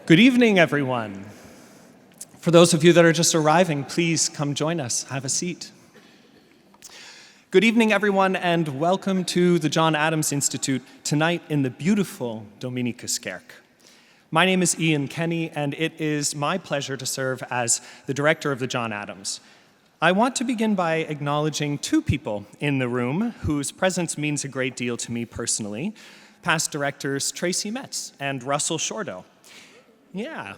Good evening, everyone. For those of you that are just arriving, please come join us. Have a seat. Good evening, everyone, and welcome to the John Adams Institute tonight in the beautiful Dominicuskerk. My name is Ian Kenny, and it is my pleasure to serve as the director of the John Adams. I want to begin by acknowledging two people in the room whose presence means a great deal to me personally, past directors Tracy Metz and Russell Shordo. Yeah.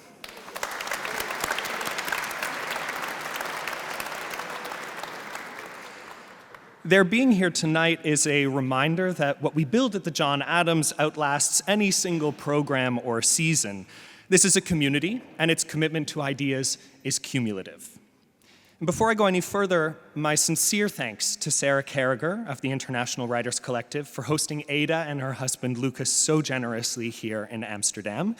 Their being here tonight is a reminder that what we build at the John Adams outlasts any single program or season. This is a community, and its commitment to ideas is cumulative. And before I go any further, my sincere thanks to Sarah Carragher of the International Writers Collective for hosting Ada and her husband Lucas so generously here in Amsterdam.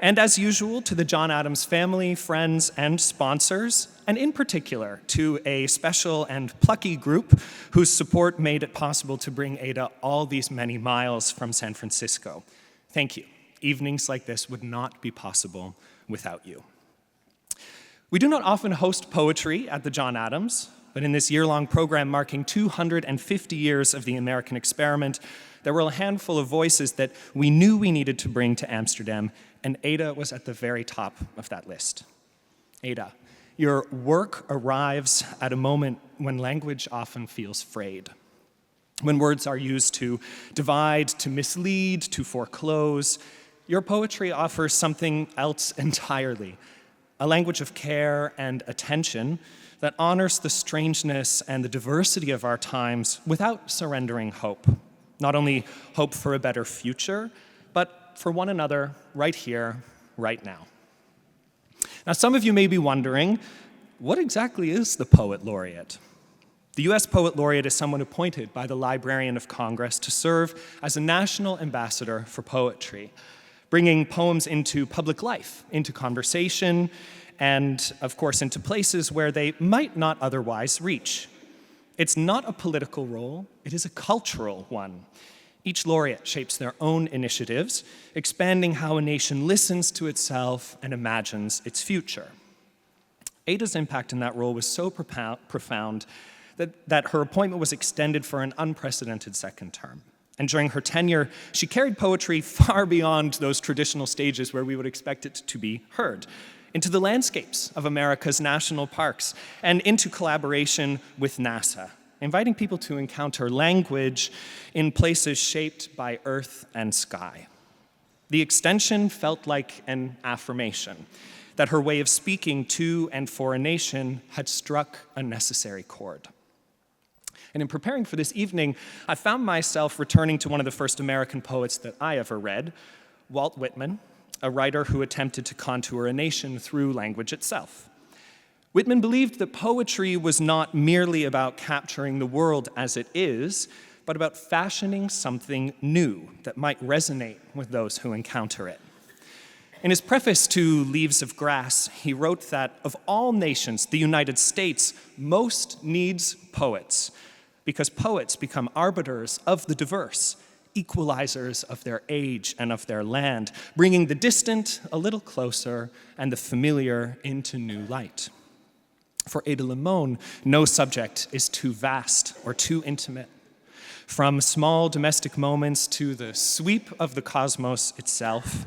And as usual, to the John Adams family, friends, and sponsors, and in particular to a special and plucky group whose support made it possible to bring Ada all these many miles from San Francisco. Thank you. Evenings like this would not be possible without you. We do not often host poetry at the John Adams, but in this year-long program marking 250 years of the American experiment, there were a handful of voices that we knew we needed to bring to Amsterdam, and Ada was at the very top of that list. Ada, your work arrives at a moment when language often feels frayed, when words are used to divide, to mislead, to foreclose. Your poetry offers something else entirely, a language of care and attention that honors the strangeness and the diversity of our times without surrendering hope. Not only hope for a better future, but for one another right here, right now. Now, some of you may be wondering, what exactly is the Poet Laureate? The U.S. Poet Laureate is someone appointed by the Librarian of Congress to serve as a national ambassador for poetry, bringing poems into public life, into conversation, and, of course, into places where they might not otherwise reach. It's not a political role, it is a cultural one. Each laureate shapes their own initiatives, expanding how a nation listens to itself and imagines its future. Ada's impact in that role was so profound that her appointment was extended for an unprecedented second term. And during her tenure, she carried poetry far beyond those traditional stages where we would expect it to be heard, into the landscapes of America's national parks, and into collaboration with NASA, inviting people to encounter language in places shaped by earth and sky. The extension felt like an affirmation that her way of speaking to and for a nation had struck a necessary chord. And in preparing for this evening, I found myself returning to one of the first American poets that I ever read, Walt Whitman, a writer who attempted to contour a nation through language itself. Whitman believed that poetry was not merely about capturing the world as it is, but about fashioning something new that might resonate with those who encounter it. In his preface to Leaves of Grass, he wrote that of all nations, the United States most needs poets, because poets become arbiters of the diverse, equalizers of their age and of their land, bringing the distant a little closer and the familiar into new light. For Ada Limón, no subject is too vast or too intimate. From small domestic moments to the sweep of the cosmos itself,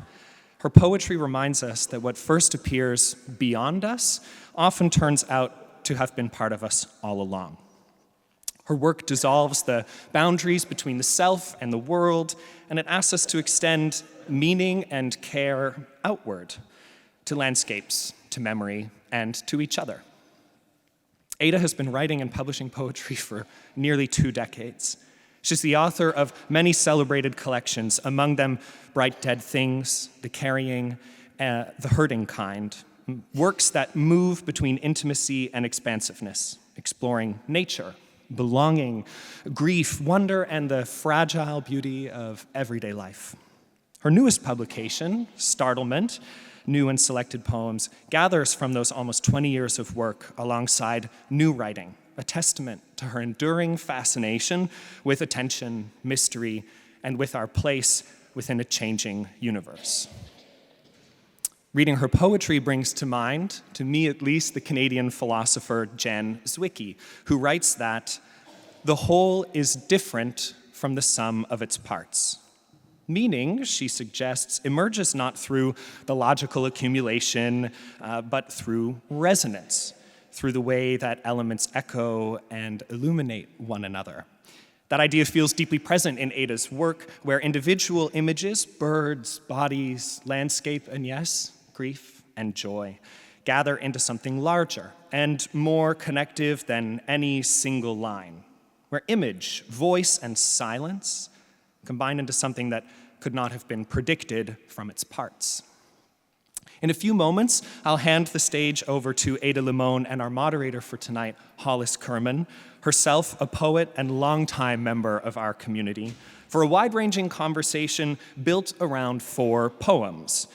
her poetry reminds us that what first appears beyond us often turns out to have been part of us all along. Her work dissolves the boundaries between the self and the world, and it asks us to extend meaning and care outward, to landscapes, to memory, and to each other. Ada has been writing and publishing poetry for nearly 2 decades. She's the author of many celebrated collections, among them Bright Dead Things, The Carrying, The Hurting Kind, works that move between intimacy and expansiveness, exploring nature, belonging, grief, wonder, and the fragile beauty of everyday life. Her newest publication, Startlement, New and Selected Poems, gathers from those almost 20 years of work alongside new writing, a testament to her enduring fascination with attention, mystery, and with our place within a changing universe. Reading her poetry brings to mind, to me at least, the Canadian philosopher Jan Zwicky, who writes that the whole is different from the sum of its parts. Meaning, she suggests, emerges not through the logical accumulation, but through resonance, through the way that elements echo and illuminate one another. That idea feels deeply present in Ada's work, where individual images, birds, bodies, landscape, and yes, grief and joy, gather into something larger and more connective than any single line, where image, voice, and silence combine into something that could not have been predicted from its parts. In a few moments, I'll hand the stage over to Ada Limón and our moderator for tonight, Hollis Kerman, herself a poet and longtime member of our community, for a wide-ranging conversation built around 4 poems.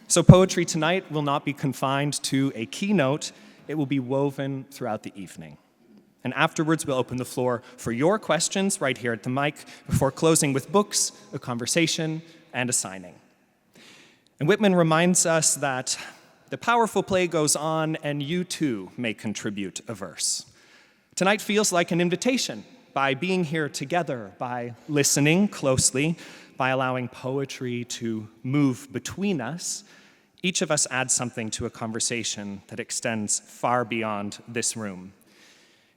So poetry tonight will not be confined to a keynote, it will be woven throughout the evening. And afterwards, we'll open the floor for your questions right here at the mic before closing with books, a conversation, and a signing. And Whitman reminds us that the powerful play goes on and you too may contribute a verse. Tonight feels like an invitation by being here together, by listening closely, by allowing poetry to move between us. Each of us adds something to a conversation that extends far beyond this room.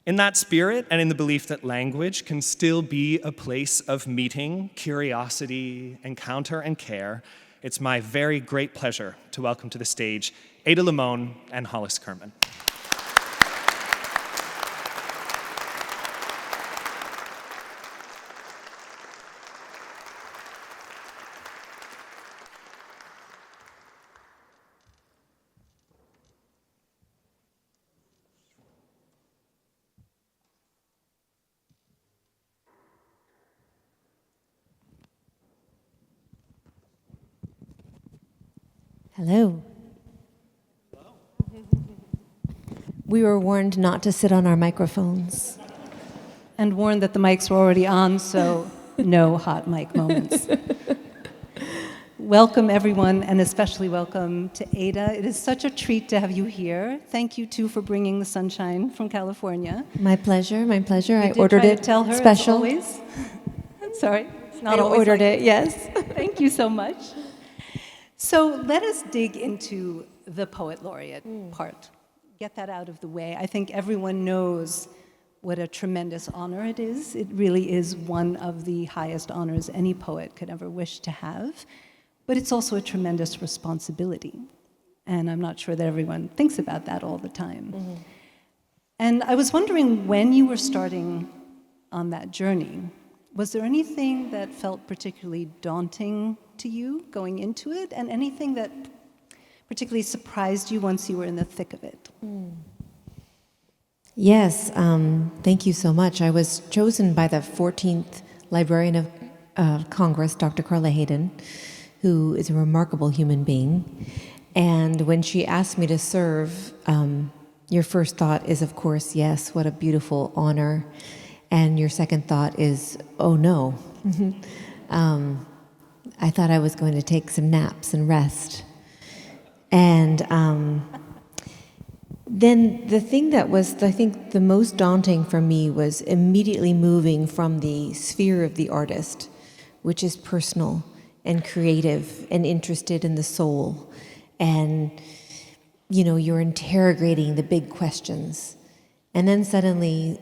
In that spirit, and in the belief that language can still be a place of meeting, curiosity, encounter, and care, it's my very great pleasure to welcome to the stage Ada Limón and Hollis Kerman. Hello. We were warned not to sit on our microphones. And warned that the mics were already on, so no hot mic moments. Welcome, everyone, and especially welcome to Ada. It is such a treat to have you here. Thank you, too, for bringing the sunshine from California. My pleasure, my pleasure. I did ordered try it to tell her, special. As always. Sorry, it's not I always ordered like it, yes. Thank you so much. So let us dig into the Poet Laureate part. Get that out of the way. I think everyone knows what a tremendous honor it is. It really is one of the highest honors any poet could ever wish to have. But it's also a tremendous responsibility. And I'm not sure that everyone thinks about that all the time. Mm-hmm. And I was wondering, when you were starting on that journey, was there anything that felt particularly daunting to you going into it, and anything that particularly surprised you once you were in the thick of it? Yes, thank you so much. I was chosen by the 14th Librarian of Congress, Dr. Carla Hayden, who is a remarkable human being. And when she asked me to serve, your first thought is, of course, yes, what a beautiful honor. And your second thought is, oh no. I thought I was going to take some naps and rest. And then the thing that was, I think, the most daunting for me was immediately moving from the sphere of the artist, which is personal and creative and interested in the soul. And, you know, you're interrogating the big questions. And then suddenly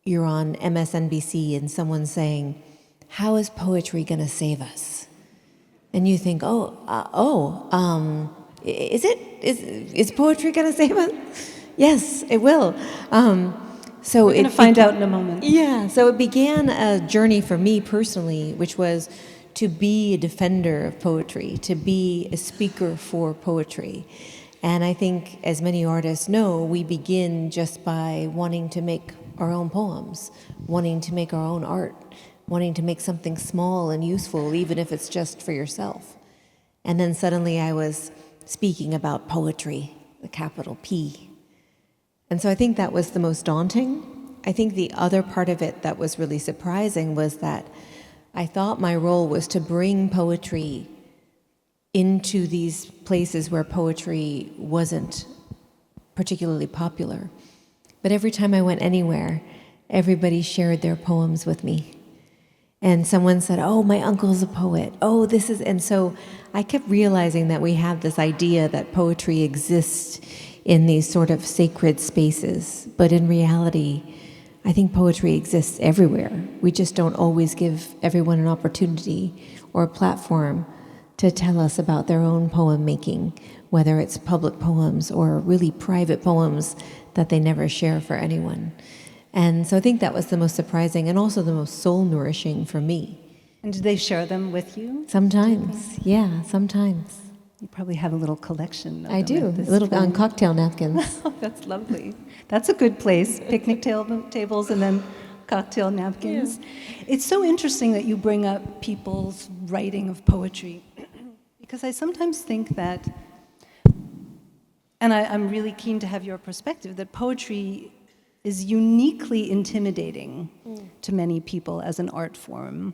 you're on MSNBC and someone's saying, how is poetry going to save us? And you think, is poetry going to save us? Yes, it will. So we're going to find out in a moment. Yeah, so it began a journey for me personally, which was to be a defender of poetry, to be a speaker for poetry. And I think, as many artists know, we begin just by wanting to make our own poems, wanting to make our own art, wanting to make something small and useful, even if it's just for yourself. And then suddenly I was speaking about poetry, the capital P. And so I think that was the most daunting. I think the other part of it that was really surprising was that I thought my role was to bring poetry into these places where poetry wasn't particularly popular. But every time I went anywhere, everybody shared their poems with me. And someone said, oh, my uncle's a poet. Oh, this is... And so I kept realizing that we have this idea that poetry exists in these sort of sacred spaces. But in reality, I think poetry exists everywhere. We just don't always give everyone an opportunity or a platform to tell us about their own poem making, whether it's public poems or really private poems that they never share for anyone. And so I think that was the most surprising and also the most soul-nourishing for me. And did they share them with you? Sometimes, yeah, sometimes. You probably have a little collection of I them do, at this a little on point. cocktail napkins. Oh, that's lovely. That's a good place, picnic tables and then cocktail napkins. Yeah. It's so interesting that you bring up people's writing of poetry, because I sometimes think that, and I'm really keen to have your perspective, that poetry is uniquely intimidating to many people as an art form.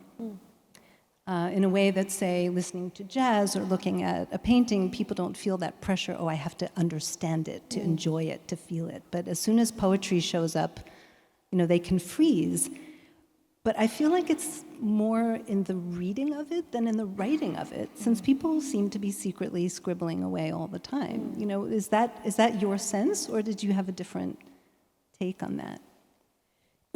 In a way that, say, listening to jazz or looking at a painting, people don't feel that pressure, oh, I have to understand it, to enjoy it, to feel it. But as soon as poetry shows up, they can freeze. But I feel like it's more in the reading of it than in the writing of it, since people seem to be secretly scribbling away all the time. Is that your sense, or did you have a different take on that?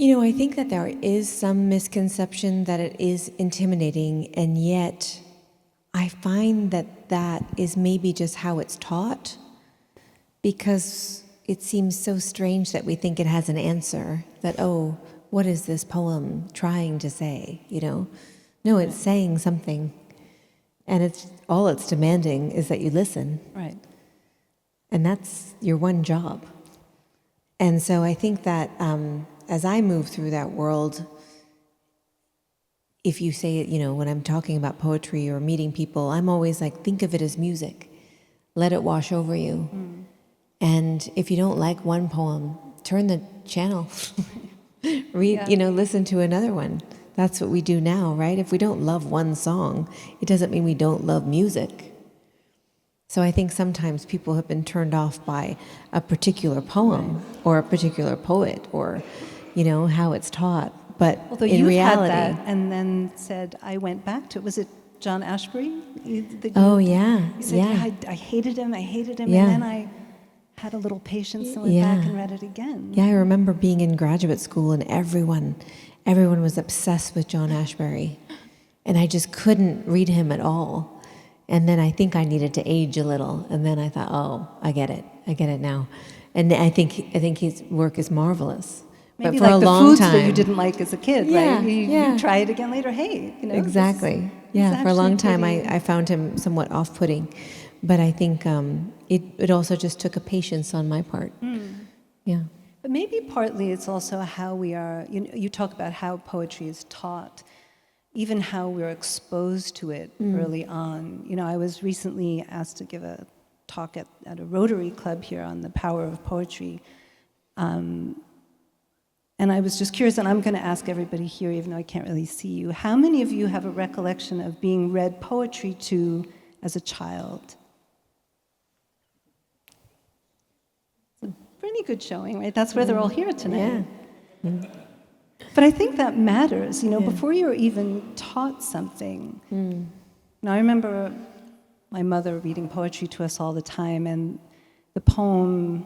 I think that there is some misconception that it is intimidating, and yet I find that that is maybe just how it's taught, because it seems so strange that we think it has an answer, that, oh, what is this poem trying to say, No, it's saying something, and all it's demanding is that you listen. Right. And that's your one job. And so I think that as I move through that world, if you say it, when I'm talking about poetry or meeting people, I'm always like, think of it as music. Let it wash over you. And if you don't like one poem, turn the channel. Read, listen to another one. That's what we do now, right? If we don't love one song, it doesn't mean we don't love music. So I think sometimes people have been turned off by a particular poem or a particular poet or, how it's taught. But although in you reality, had that and then said, I went back to it. Was it John Ashbery? Oh, yeah. You said, I hated him, and then I had a little patience and went back and read it again. Yeah, I remember being in graduate school and everyone was obsessed with John Ashbery. And I just couldn't read him at all. And then I think I needed to age a little. And then I thought, oh, I get it now. And I think his work is marvelous. Maybe but for like a the long foods time, that you didn't like as a kid, right? You try it again later. Hey, exactly. For a long time, I found him somewhat off-putting, but I think it also just took a patience on my part. Yeah. But maybe partly it's also how we are. You talk about how poetry is taught, even how we're exposed to it early on. I was recently asked to give a talk at a Rotary Club here on the power of poetry. And I was just curious, and I'm going to ask everybody here, even though I can't really see you, how many of you have a recollection of being read poetry to as a child? It's a pretty good showing, right? That's why they're all here tonight. Yeah. But I think that matters, before you're even taught something. Now, I remember my mother reading poetry to us all the time, and the poem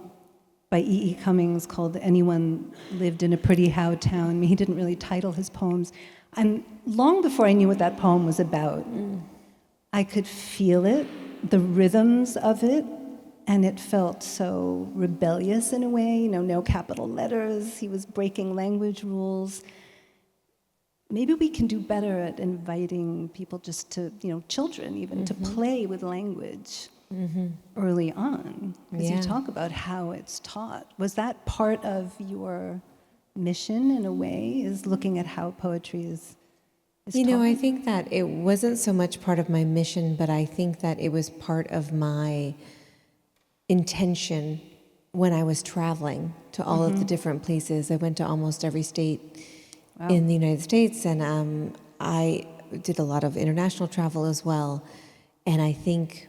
by E.E. Cummings called Anyone Lived in a Pretty How Town. I mean, he didn't really title his poems. And long before I knew what that poem was about, I could feel it, the rhythms of it, and it felt so rebellious in a way, no capital letters, he was breaking language rules. Maybe we can do better at inviting people just to, children even, to play with language. Early on, because you talk about how it's taught. Was that part of your mission in a way, is looking at how poetry is taught? I think that it wasn't so much part of my mission, but I think that it was part of my intention when I was traveling to all of the different places. I went to almost every state in the United States, and I did a lot of international travel as well. And I think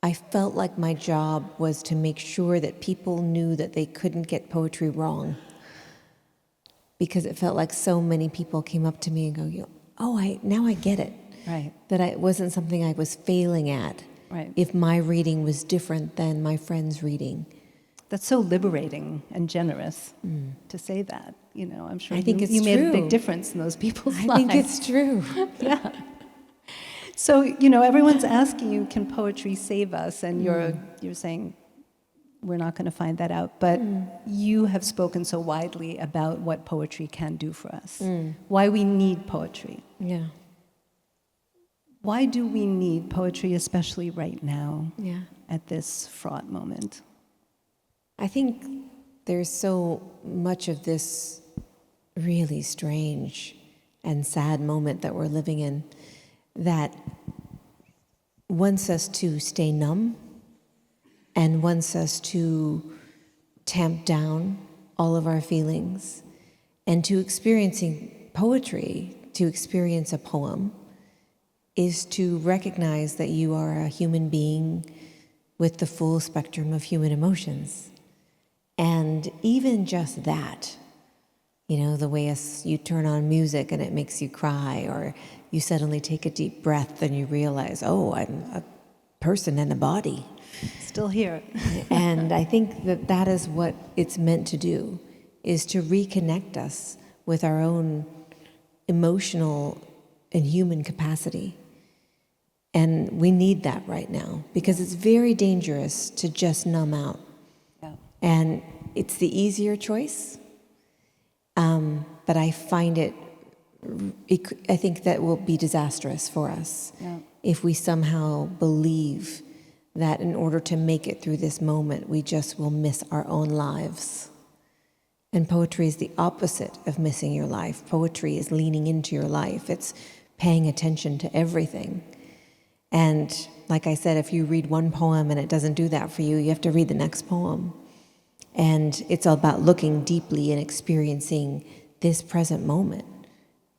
I felt like my job was to make sure that people knew that they couldn't get poetry wrong. Because it felt like so many people came up to me and go, now I get it. Right. That it wasn't something I was failing at. Right. If my reading was different than my friend's reading. That's so liberating and generous to say that. I'm sure I think it's you made a true. big difference in those people's lives. I think it's true. Yeah. So, everyone's asking you, can poetry save us? And you're saying, we're not going to find that out. But you have spoken so widely about what poetry can do for us, why we need poetry. Yeah. Why do we need poetry, especially right now, Yeah. at this fraught moment? I think there's so much of this really strange and sad moment that we're living in that wants us to stay numb and wants us to tamp down all of our feelings, and to experiencing poetry, to experience a poem, is to recognize that you are a human being with the full spectrum of human emotions. And even just that, the way you turn on music and it makes you cry, or you suddenly take a deep breath and you realize, oh, I'm a person and a body. Still here. And I think that is what it's meant to do, is to reconnect us with our own emotional and human capacity. And we need that right now, because it's very dangerous to just numb out. Yeah. And it's the easier choice, but I find I think that will be disastrous for us if we somehow believe that in order to make it through this moment, we just will miss our own lives. And poetry is the opposite of missing your life. Poetry is leaning into your life. It's paying attention to everything. And like I said, if you read one poem and it doesn't do that for you, you have to read the next poem. And it's all about looking deeply and experiencing this present moment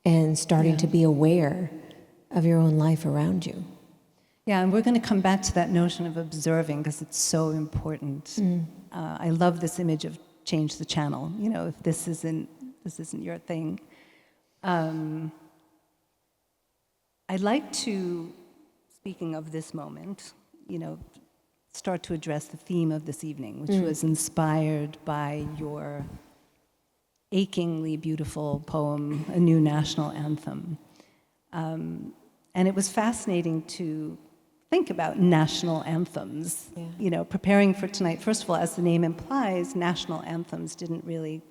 and starting to be aware of your own life around you. Yeah, and we're going to come back to that notion of observing, because it's so important. I love this image of change the channel. If this isn't your thing. I'd like to, speaking of this moment, start to address the theme of this evening, which was inspired by your achingly beautiful poem, Anew, National Anthem. And it was fascinating to think about national anthems. Preparing for tonight, first of all, as the name implies, national anthems didn't really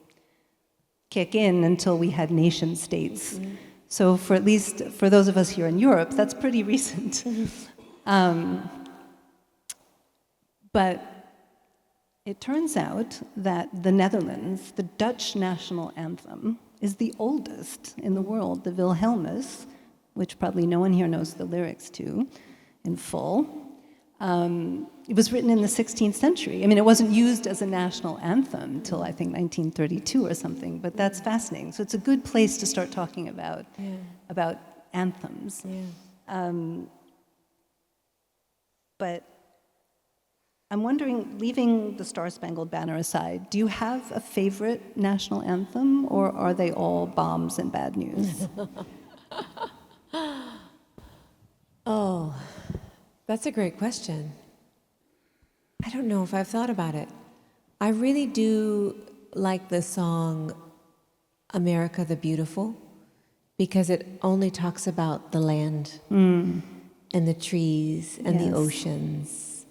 kick in until we had nation states. So at least for those of us here in Europe, that's pretty recent. But it turns out that the Netherlands, the Dutch national anthem, is the oldest in the world, the Wilhelmus, which probably no one here knows the lyrics to in full. It was written in the 16th century. I mean, it wasn't used as a national anthem until, I think, 1932 or something, but that's fascinating. So it's a good place to start talking about anthems. But I'm wondering, leaving the Star-Spangled Banner aside, do you have a favorite national anthem, or are they all bombs and bad news? Oh, that's a great question. I don't know if I've thought about it. I really do like the song America the Beautiful, because it only talks about the land and the trees and the oceans.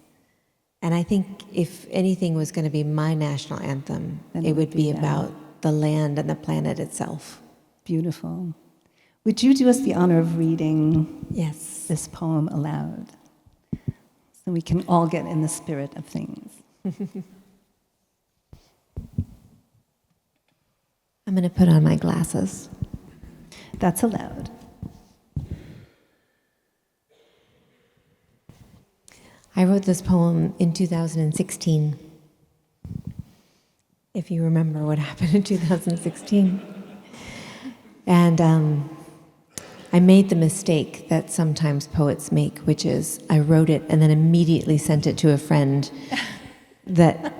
And I think if anything was going to be my national anthem, then it would be about the land and the planet itself. Beautiful. Would you do us the honor of reading this poem aloud, so we can all get in the spirit of things? I'm going to put on my glasses. That's allowed. I wrote this poem in 2016. If you remember what happened in 2016. And I made the mistake that sometimes poets make, which is I wrote it and then immediately sent it to a friend that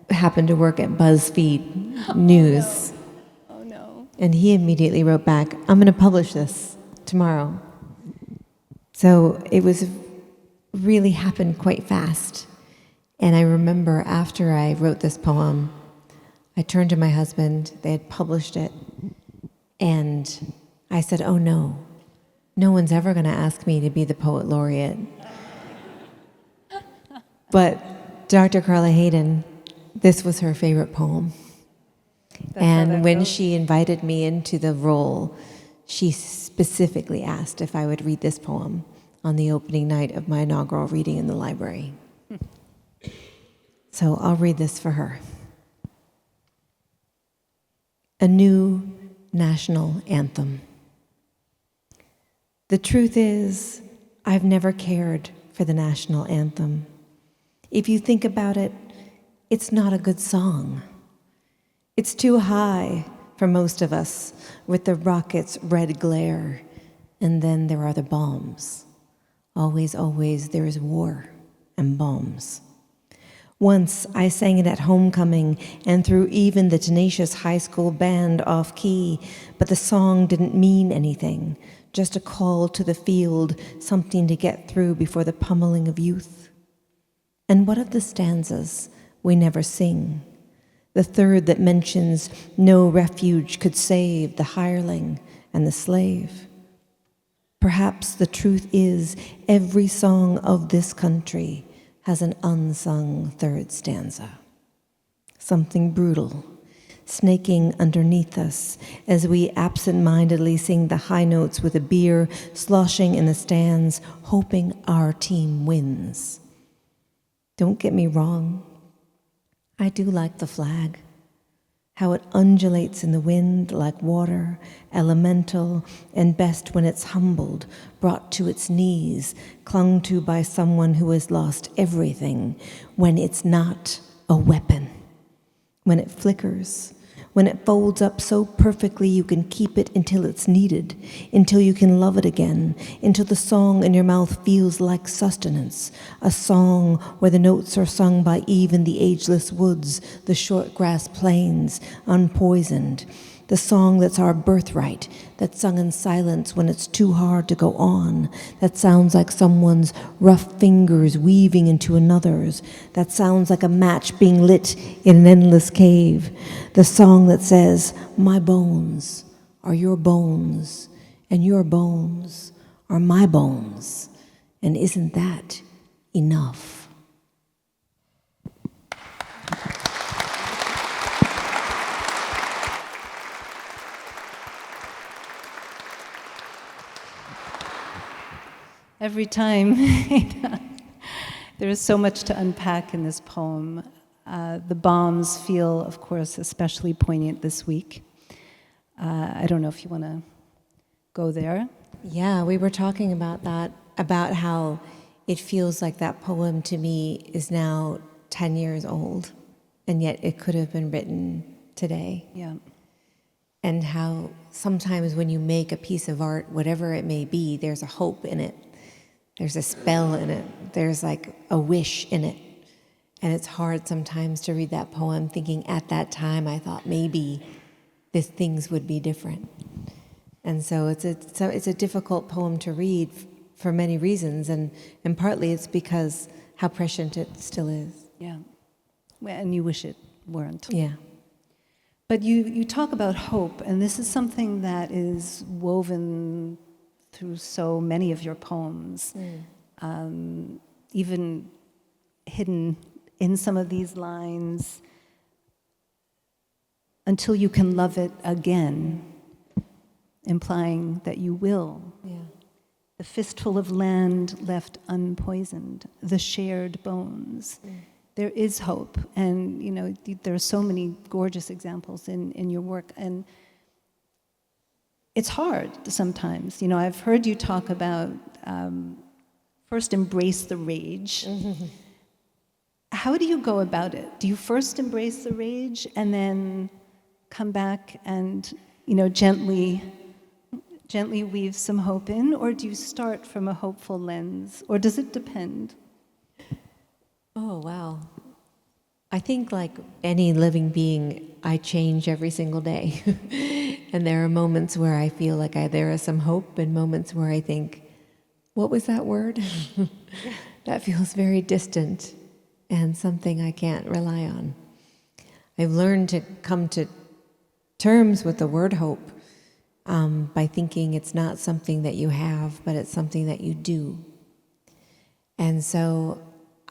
happened to work at BuzzFeed News. Oh no. And he immediately wrote back, I'm going to publish this tomorrow. So it was really happened quite fast. And I remember after I wrote this poem, I turned to my husband, they had published it, and I said, oh no, no one's ever going to ask me to be the Poet Laureate. But Dr. Carla Hayden, this was her favorite poem. And when she invited me into the role, she specifically asked if I would read this poem on the opening night of my inaugural reading in the library. So I'll read this for her. Anew, National Anthem. The truth is, I've never cared for the national anthem. If you think about it, it's not a good song. It's too high for most of us, with the rocket's red glare, and then there are the bombs. Always, always there is war and bombs. Once I sang it at homecoming and threw even the tenacious high school band off key, but the song didn't mean anything, just a call to the field, something to get through before the pummeling of youth. And what of the stanzas we never sing? The third that mentions no refuge could save the hireling and the slave. Perhaps the truth is every song of this country has an unsung third stanza. Something brutal, snaking underneath us as we absent-mindedly sing the high notes with a beer sloshing in the stands, hoping our team wins. Don't get me wrong, I do like the flag, how it undulates in the wind like water, elemental, and best when it's humbled, brought to its knees, clung to by someone who has lost everything, when it's not a weapon, when it flickers, when it folds up so perfectly you can keep it until it's needed, until you can love it again, until the song in your mouth feels like sustenance, a song where the notes are sung by even the ageless woods, the short grass plains, unpoisoned, the song that's our birthright, that's sung in silence when it's too hard to go on, that sounds like someone's rough fingers weaving into another's, that sounds like a match being lit in an endless cave, the song that says, my bones are your bones, and your bones are my bones, and isn't that enough? Every time, there is so much to unpack in this poem. The bombs feel, of course, especially poignant this week. I don't know if you want to go there. Yeah, we were talking about that, about how it feels like that poem to me is now 10 years old, and yet it could have been written today. Yeah. And how sometimes when you make a piece of art, whatever it may be, there's a hope in it. There's a spell in it. There's like a wish in it. And it's hard sometimes to read that poem thinking at that time I thought maybe things would be different. And so it's a difficult poem to read for many reasons, and partly it's because how prescient it still is. Yeah. Well, and you wish it weren't. Yeah. But you talk about hope, and this is something that is woven through so many of your poems, even hidden in some of these lines, until you can love it again, implying that you will. Yeah. The fistful of land left unpoisoned, the shared bones. There is hope, and there are so many gorgeous examples in your work, and it's hard sometimes. I've heard you talk about first embrace the rage. How do you go about it? Do you first embrace the rage and then come back and gently gently weave some hope in, or do you start from a hopeful lens, or does it depend? Oh, wow. I think, like any living being, I change every single day. And there are moments where I feel like there is some hope, and moments where I think, what was that word? That feels very distant and something I can't rely on. I've learned to come to terms with the word hope by thinking it's not something that you have, but it's something that you do. And so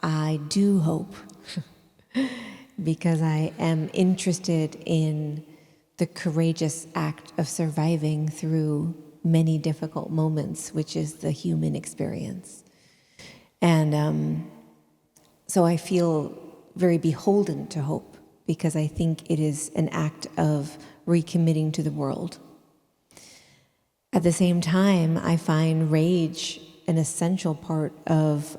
I do hope because I am interested in the courageous act of surviving through many difficult moments, which is the human experience. And so I feel very beholden to hope because I think it is an act of recommitting to the world. At the same time, I find rage an essential part of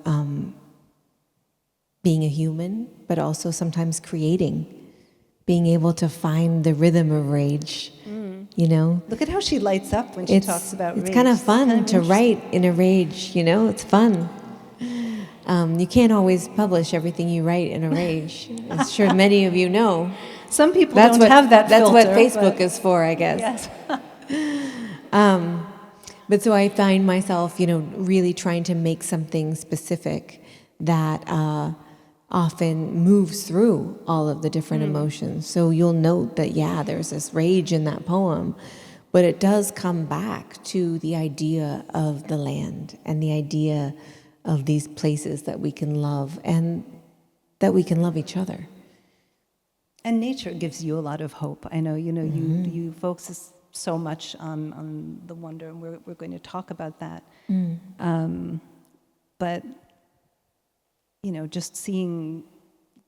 being a human, but also sometimes creating, being able to find the rhythm of rage, you know? Look at how she lights up when she talks about rage. It's kind of fun to write in a rage, you know? It's fun. You can't always publish everything you write in a rage. I'm sure many of you know. Some people don't have that filter. That's what Facebook is for, I guess. Yes. But so I find myself, really trying to make something specific that often moves through all of the different emotions. So you'll note that, there's this rage in that poem, but it does come back to the idea of the land and the idea of these places that we can love and that we can love each other. And nature gives you a lot of hope. I know, you focus so much on the wonder, and we're going to talk about that. But, just seeing,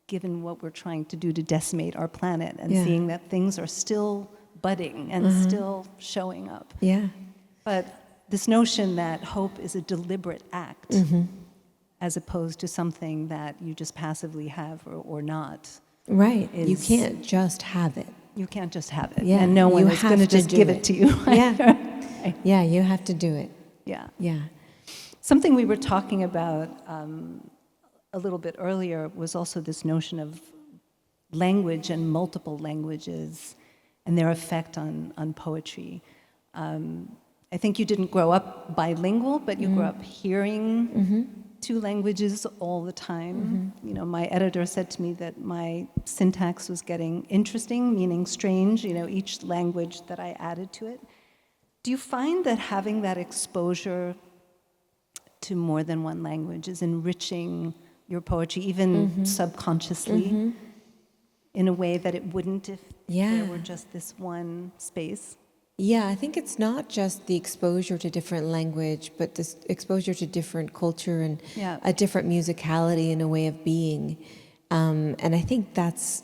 given what we're trying to do to decimate our planet, and seeing that things are still budding and still showing up. Yeah. But this notion that hope is a deliberate act, as opposed to something that you just passively have or not. Right. You can't just have it. You can't just have it. Yeah. And no one is going to just give it to you. Yeah. Yeah, you have to do it. Yeah. Yeah. Something we were talking about a little bit earlier was also this notion of language and multiple languages and their effect on poetry. I think you didn't grow up bilingual, but you grew up hearing two languages all the time. My editor said to me that my syntax was getting interesting, meaning strange, each language that I added to it. Do you find that having that exposure to more than one language is enriching your poetry, even subconsciously, in a way that it wouldn't if there were just this one space? Yeah, I think it's not just the exposure to different language, but this exposure to different culture and a different musicality and a way of being. And I think that's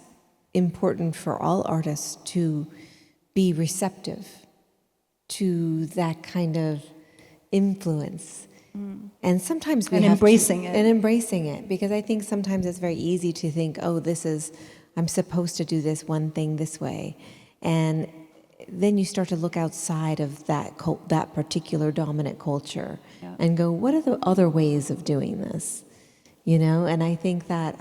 important for all artists to be receptive to that kind of influence. And sometimes we have embracing it. And embracing it, because I think sometimes it's very easy to think, I'm supposed to do this one thing this way. And then you start to look outside of that particular dominant culture and go, what are the other ways of doing this? And I think that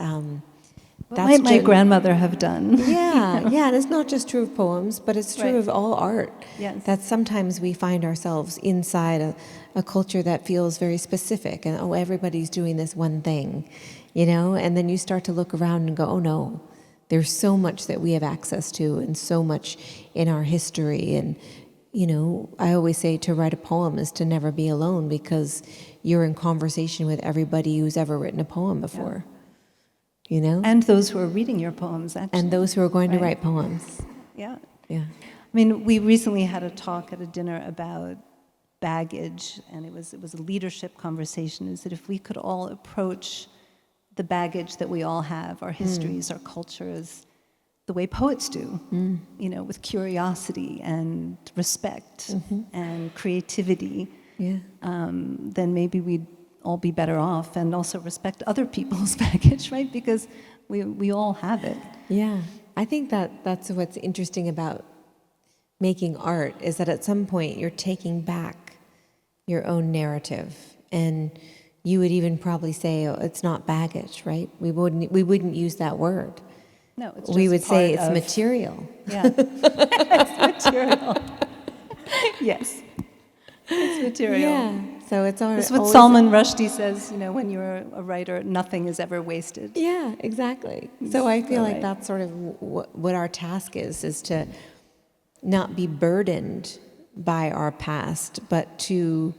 what might my grandmother have done? And it's not just true of poems, but it's true of all art. Yes. That sometimes we find ourselves inside a culture that feels very specific, and everybody's doing this one thing, and then you start to look around and go, oh no, there's so much that we have access to and so much in our history. And, I always say to write a poem is to never be alone, because you're in conversation with everybody who's ever written a poem before, And those who are reading your poems, actually. And those who are going to write poems. Yeah. Yeah. I mean, we recently had a talk at a dinner about baggage, and it was a leadership conversation, is that if we could all approach the baggage that we all have, our histories, our cultures, the way poets do, with curiosity and respect and creativity, then maybe we'd all be better off, and also respect other people's baggage, right? Because we all have it. Yeah, I think that's what's interesting about making art is that at some point you're taking back your own narrative, and you would even probably say, oh, it's not baggage, right? We wouldn't use that word. No, it's We just would say it's part of- material. Yeah. It's material. Yes. It's material. Yeah. So it's This is what always, Salman Rushdie says, when you're a writer, nothing is ever wasted. Yeah, exactly. So I feel like Right. that's sort of what our task is to not be burdened by our past, but to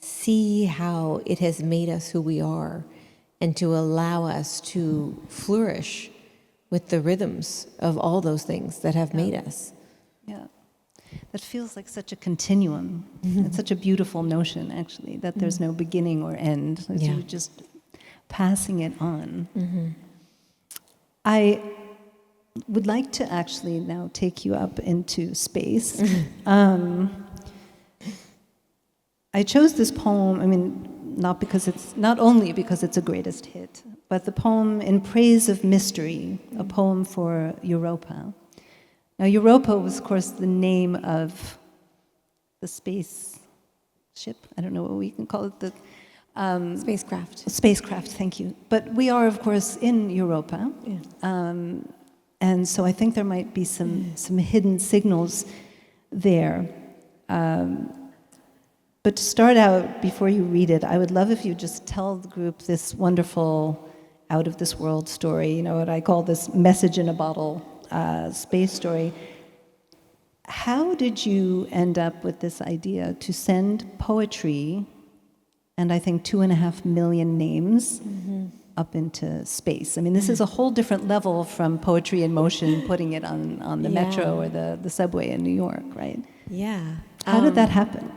see how it has made us who we are, and to allow us to flourish with the rhythms of all those things that have made us. Yeah. That feels like such a continuum. It's such a beautiful notion, actually, that there's no beginning or end. That Yeah. You're just passing it on. I would like to actually now take you up into space. I chose this poem, not only because it's a greatest hit, but the poem In Praise of Mystery, a poem for Europa. Now, Europa was, of course, the name of the space ship. I don't know what we can call it. The spacecraft, thank you. But we are, of course, in Europa. Yeah. And so I think there might be some hidden signals there. But to start out, before you read it, I would love if you just tell the group this wonderful out-of-this-world story, what I call this message in a bottle space story. How did you end up with this idea to send poetry, and I think 2.5 million names, up into space? I mean, this is a whole different level from poetry in motion, putting it on the metro or the subway in New York, right? Yeah. How did that happen?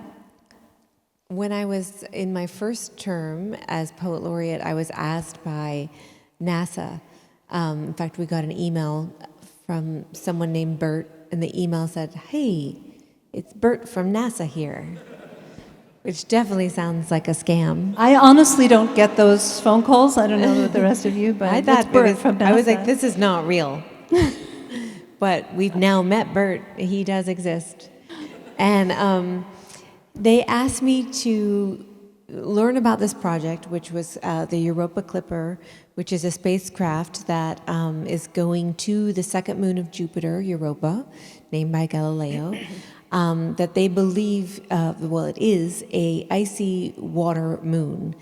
When I was in my first term as Poet Laureate, I was asked by NASA. In fact, we got an email from someone named Bert, and the email said, "Hey, it's Bert from NASA here," which definitely sounds like a scam. I honestly don't get those phone calls. I don't know about the rest of you, but I thought it's Bert from NASA. I was like, this is not real. But we've now met Bert. He does exist. And they asked me to learn about this project, which was the Europa Clipper, which is a spacecraft that is going to the second moon of Jupiter, Europa, named by Galileo, that they believe, it is a icy water moon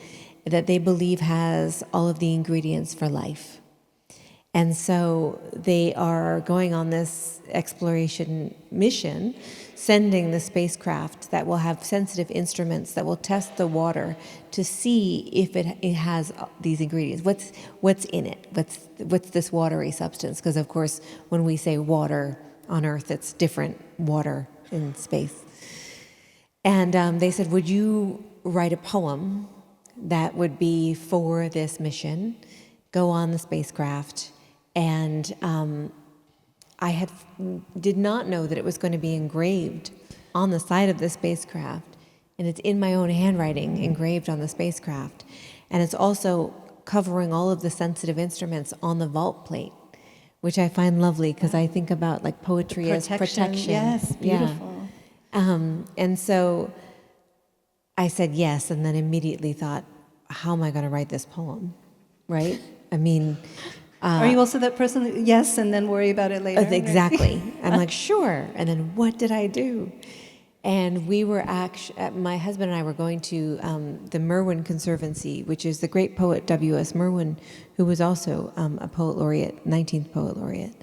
that they believe has all of the ingredients for life. And so they are going on this exploration mission, sending the spacecraft that will have sensitive instruments that will test the water to see if it has these ingredients. What's in it? What's this watery substance? Because of course, when we say water on Earth, it's different water in space. And they said, would you write a poem that would be for this mission, go on the spacecraft? And I did not know that it was going to be engraved on the side of the spacecraft, and it's in my own handwriting, engraved on the spacecraft. And it's also covering all of the sensitive instruments on the vault plate, which I find lovely because I think about like poetry as protection. Yes, beautiful. Yeah. And so I said yes, and then immediately thought, how am I going to write this poem, right? I mean... Are you also that person that, yes, and then worry about it later? Exactly. I'm like, sure. And then what did I do? And we were my husband and I were going to the Merwin Conservancy, which is the great poet W.S. Merwin, who was also a poet laureate, 19th poet laureate.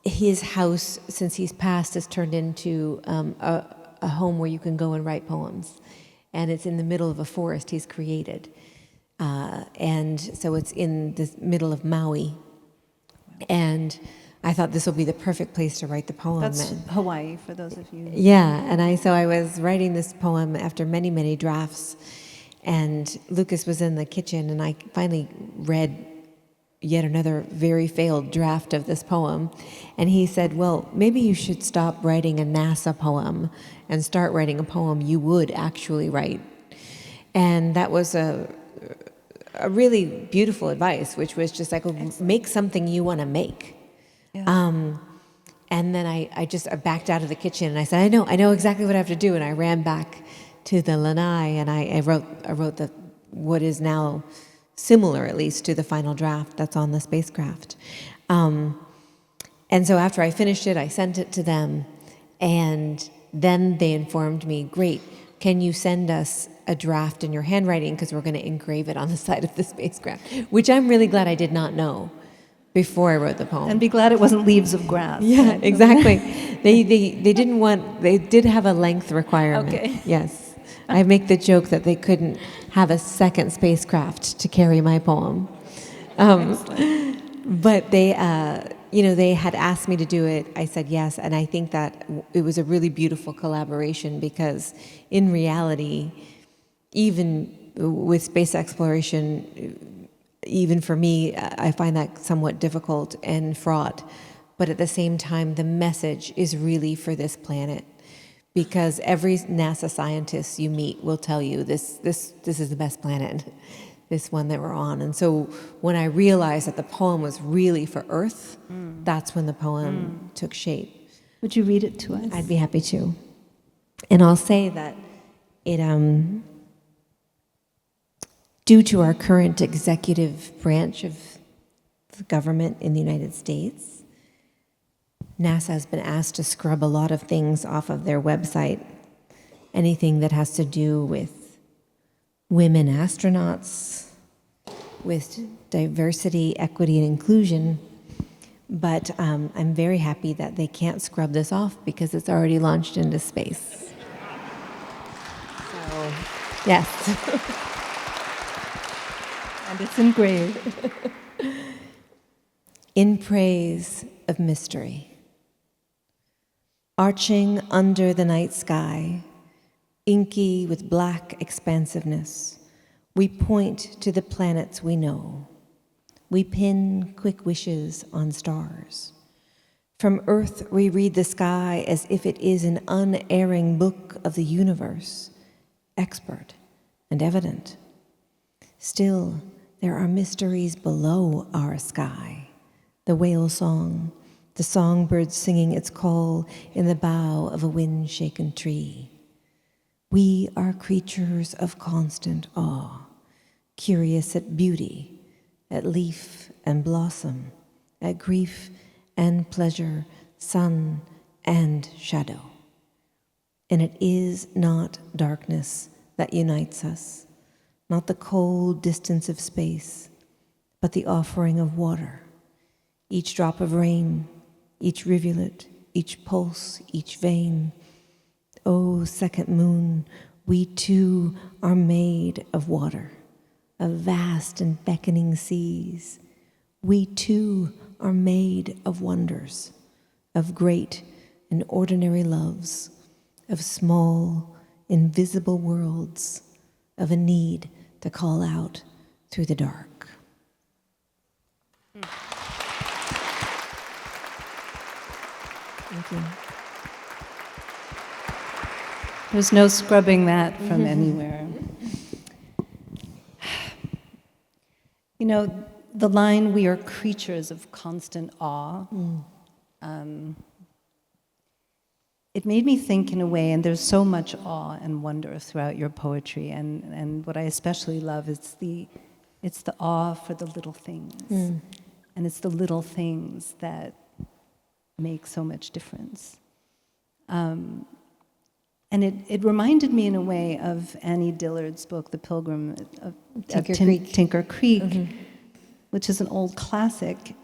His house, since he's passed, has turned into a home where you can go and write poems. And it's in the middle of a forest he's created. And so it's in the middle of Maui. And I thought this will be the perfect place to write the poem. That's Hawaii, for those of you. Yeah, and so I was writing this poem after many, many drafts. And Lucas was in the kitchen, and I finally read yet another very failed draft of this poem. And he said, well, maybe you should stop writing a NASA poem and start writing a poem you would actually write. And that was a really beautiful advice, which was just like, make something you want to make. Yeah. And then I backed out of the kitchen and I said, I know exactly what I have to do. And I ran back to the lanai and I wrote what is now similar, at least, to the final draft that's on the spacecraft. And so after I finished it, I sent it to them, and then they informed me, great, can you send us a draft in your handwriting, because we're going to engrave it on the side of the spacecraft, which I'm really glad I did not know before I wrote the poem. And be glad it wasn't leaves of grass. Yeah, right? exactly. They did have a length requirement. Okay. Yes. I make the joke that they couldn't have a second spacecraft to carry my poem. But they had asked me to do it. I said yes, and I think that it was a really beautiful collaboration, because in reality, even with space exploration, even for me, I find that somewhat difficult and fraught. But at the same time, the message is really for this planet, because every NASA scientist you meet will tell you this is the best planet, this one that we're on. And so when I realized that the poem was really for Earth, that's when the poem took shape. Would you read it to us? I'd be happy to. And I'll say that it, due to our current executive branch of the government in the United States, NASA has been asked to scrub a lot of things off of their website. Anything that has to do with women astronauts, with diversity, equity, and inclusion. But I'm very happy that they can't scrub this off, because it's already launched into space. So, yes. And it's engraved. In praise of mystery. Arching under the night sky, inky with black expansiveness, we point to the planets we know. We pin quick wishes on stars. From Earth we read the sky as if it is an unerring book of the universe, expert and evident. Still, there are mysteries below our sky. The whale song, the songbird singing its call in the bough of a wind-shaken tree. We are creatures of constant awe, curious at beauty, at leaf and blossom, at grief and pleasure, sun and shadow. And it is not darkness that unites us, not the cold distance of space, but the offering of water. Each drop of rain, each rivulet, each pulse, each vein. Oh, second moon, we too are made of water, of vast and beckoning seas. We too are made of wonders, of great and ordinary loves, of small, invisible worlds, of a need to call out through the dark. Thank you. There's no scrubbing that from anywhere. You know, the line, we are creatures of constant awe, it made me think in a way, and there's so much awe and wonder throughout your poetry, and what I especially love is it's the awe for the little things. And it's the little things that make so much difference. And it reminded me in a way of Annie Dillard's book, The Pilgrim of Tinker Creek, which is an old classic.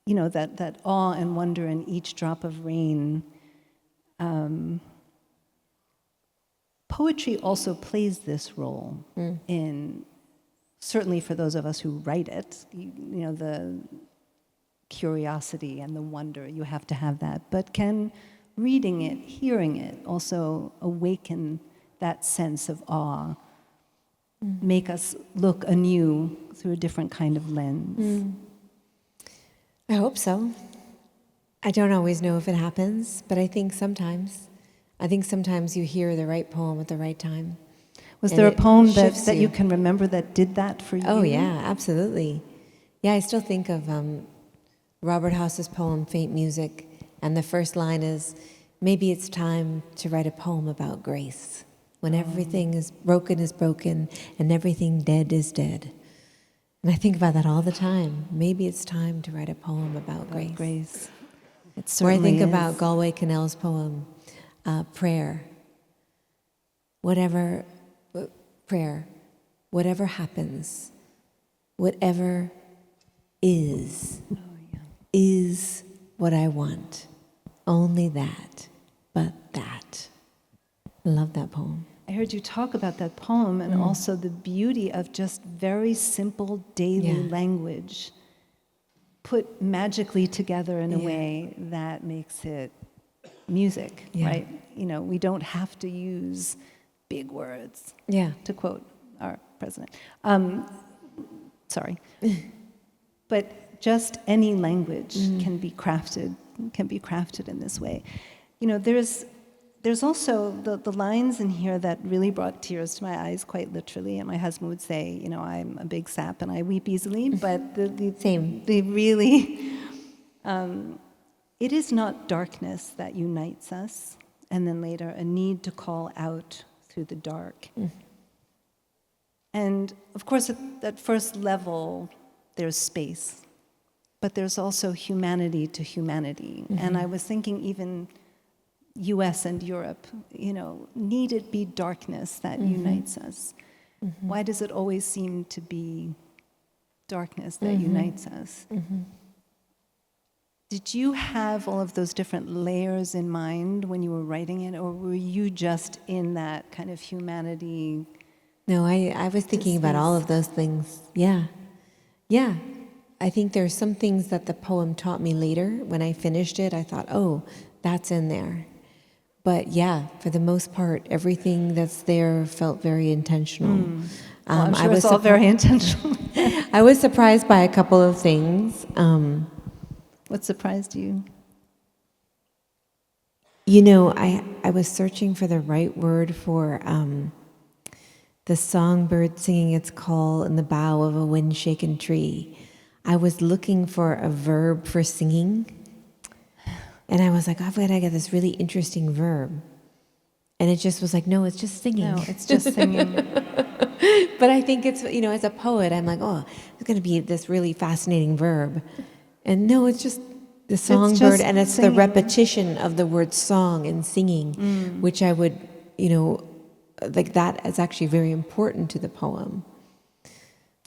You know, that awe and wonder in each drop of rain. Poetry also plays this role in, certainly for those of us who write it, you know, the curiosity and the wonder, you have to have that. But can reading it, hearing it, also awaken that sense of awe, make us look anew through a different kind of lens? I hope so. I don't always know if it happens, but I think sometimes you hear the right poem at the right time. Was there a poem that you can remember that did that for you? Oh, yeah, absolutely. Yeah, I still think of Robert House's poem, Faint Music, and the first line is, maybe it's time to write a poem about grace, when everything is broken, and everything dead is dead. And I think about that all the time. Maybe it's time to write a poem about grace. It Or I certainly think is. about Galway Connell's poem, Prayer. Prayer, whatever happens, whatever is what I want. Only that, but that. I love that poem. I heard you talk about that poem and also the beauty of just very simple daily language put magically together in a way that makes it music, right? You know, we don't have to use big words, to quote our president. Sorry. But just any language can be crafted in this way. You know, there's also the lines in here that really brought tears to my eyes, quite literally. And my husband would say, you know, I'm a big sap and I weep easily, but they really, it is not darkness that unites us, and then later a need to call out through the dark. And of course, at that first level, there's space, but there's also humanity to humanity. And I was thinking even US and Europe, you know, need it be darkness that unites us? Why does it always seem to be darkness that unites us? Did you have all of those different layers in mind when you were writing it, or were you just in that kind of humanity? No, I was thinking about all of those things. Yeah. I think there's some things that the poem taught me later. When I finished it, I thought, oh, that's in there. But yeah, for the most part, everything that's there felt very intentional. Well, I'm sure it's all very intentional. I was surprised by a couple of things. What surprised you? You know, I was searching for the right word for the songbird singing its call in the bough of a wind-shaken tree. I was looking for a verb for singing. And I was like, I've got to get this really interesting verb. And it just was like, no, it's just singing. No, it's just singing. But I think it's, you know, as a poet, I'm like, oh, it's going to be this really fascinating verb. And no, it's just the songbird, and it's singing. The repetition of the word song and singing, which I would, you know, like that is actually very important to the poem.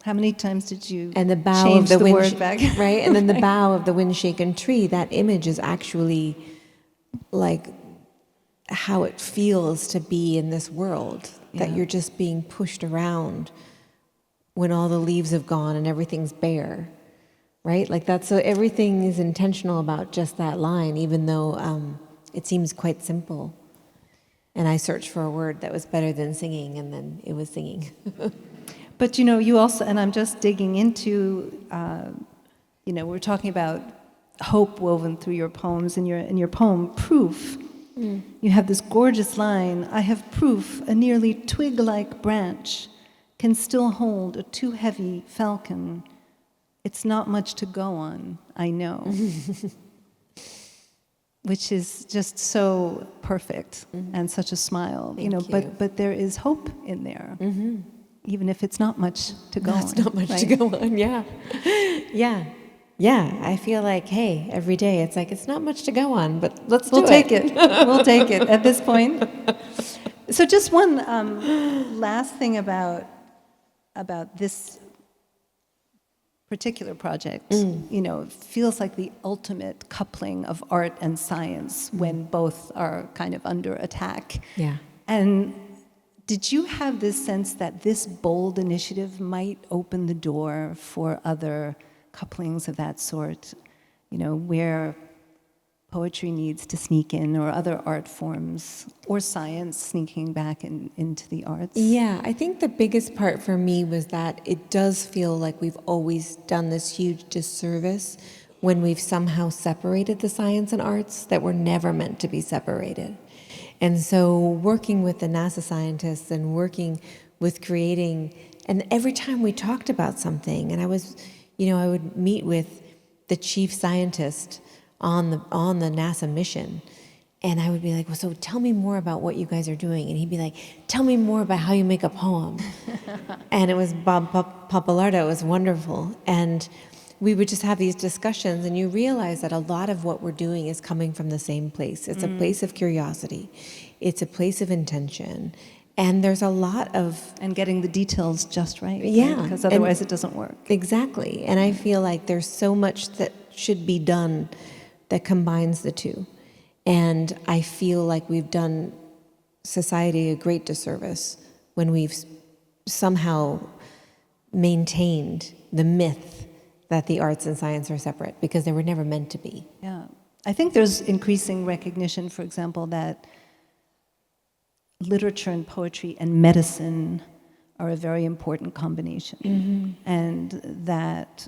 How many times did you and the bough change of the word back? Right? And then the bough of the wind-shaken tree, that image is actually like how it feels to be in this world, that you're just being pushed around when all the leaves have gone and everything's bare, right? Like that's, so everything is intentional about just that line, even though it seems quite simple. And I searched for a word that was better than singing, and then it was singing. But you know, you also, and I'm just digging into, you know, we're talking about hope woven through your poems. In your poem, Proof, you have this gorgeous line, I have proof, a nearly twig-like branch can still hold a too heavy falcon. It's not much to go on, I know. Which is just so perfect and such a smile. Thank you. But there is hope in there. Even if it's not much to go on. It's not much right? to go on, Yeah, I feel like, hey, every day it's like, it's not much to go on, but We'll take it. We'll take it at this point. So just one last thing about this particular project. You know, it feels like the ultimate coupling of art and science when both are kind of under attack. Yeah. And did you have this sense that this bold initiative might open the door for other couplings of that sort, you know, where poetry needs to sneak in, or other art forms, or science sneaking back into the arts? Yeah, I think the biggest part for me was that it does feel like we've always done this huge disservice when we've somehow separated the science and arts that were never meant to be separated. And so working with the NASA scientists and working with creating, and every time we talked about something, and I was, you know, I would meet with the chief scientist on the NASA mission. And I would be like, well, so tell me more about what you guys are doing. And he'd be like, tell me more about how you make a poem. And it was Bob Papalardo. It was wonderful. And we would just have these discussions, and you realize that a lot of what we're doing is coming from the same place. It's a place of curiosity. It's a place of intention. And there's a lot of... And getting the details just right. Yeah. Because otherwise it doesn't work. Exactly. And I feel like there's so much that should be done that combines the two. And I feel like we've done society a great disservice when we've somehow maintained the myth that the arts and science are separate, because they were never meant to be. Yeah. I think there's increasing recognition, for example, that literature and poetry and medicine are a very important combination. And that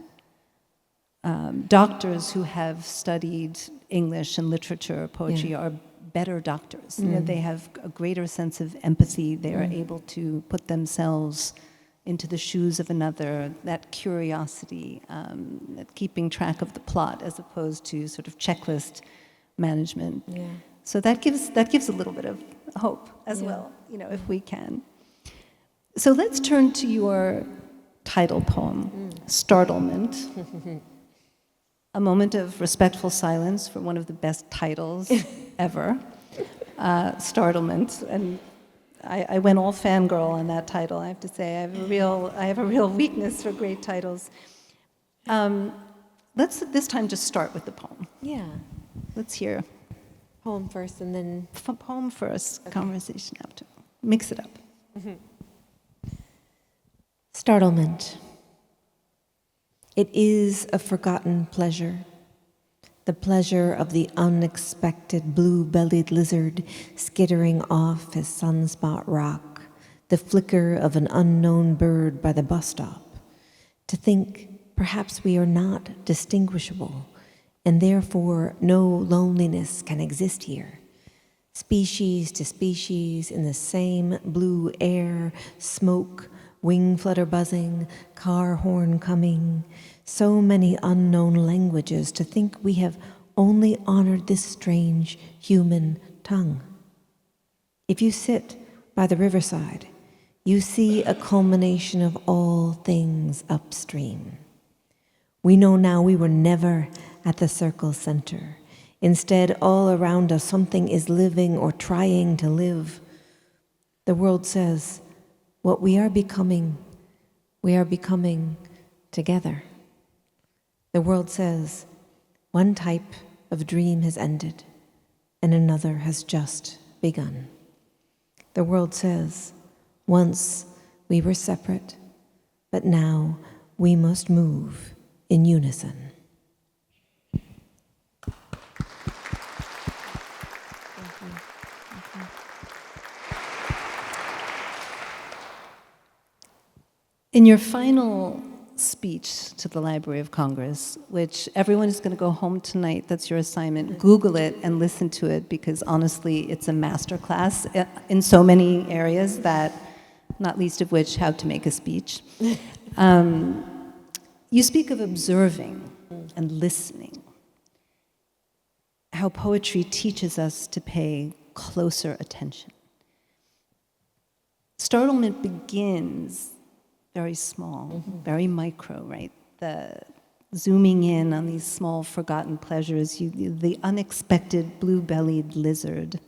doctors who have studied English and literature or poetry are better doctors. You know, they have a greater sense of empathy. They are able to put themselves into the shoes of another, that curiosity, that keeping track of the plot as opposed to sort of checklist management. Yeah. So that gives a little bit of hope as well, you know, if we can. So let's turn to your title poem, Startlement. A moment of respectful silence for one of the best titles ever, Startlement. And I went all fangirl on that title, I have to say. I have a real weakness for great titles. Let's this time just start with the poem. Yeah. Let's hear. Poem first and then... Poem first, conversation after. Mix it up. Startlement. It is a forgotten pleasure, the pleasure of the unexpected blue-bellied lizard skittering off his sunspot rock, the flicker of an unknown bird by the bus stop. To think perhaps we are not distinguishable, and therefore no loneliness can exist here. Species to species in the same blue air, smoke, wing flutter buzzing, car horn coming, so many unknown languages to think we have only honored this strange human tongue. If you sit by the riverside, you see a culmination of all things upstream. We know now we were never at the circle's center. Instead, all around us, something is living or trying to live. The world says, what we are becoming together. The world says, one type of dream has ended and another has just begun. The world says, once we were separate, but now we must move in unison. In your final speech to the Library of Congress, which everyone is going to go home tonight, that's your assignment, Google it and listen to it, because honestly, it's a masterclass in so many areas, that, not least of which, how to make a speech. You speak of observing and listening, how poetry teaches us to pay closer attention. Startlement begins very small, very micro, right? The zooming in on these small forgotten pleasures, the unexpected blue-bellied lizard.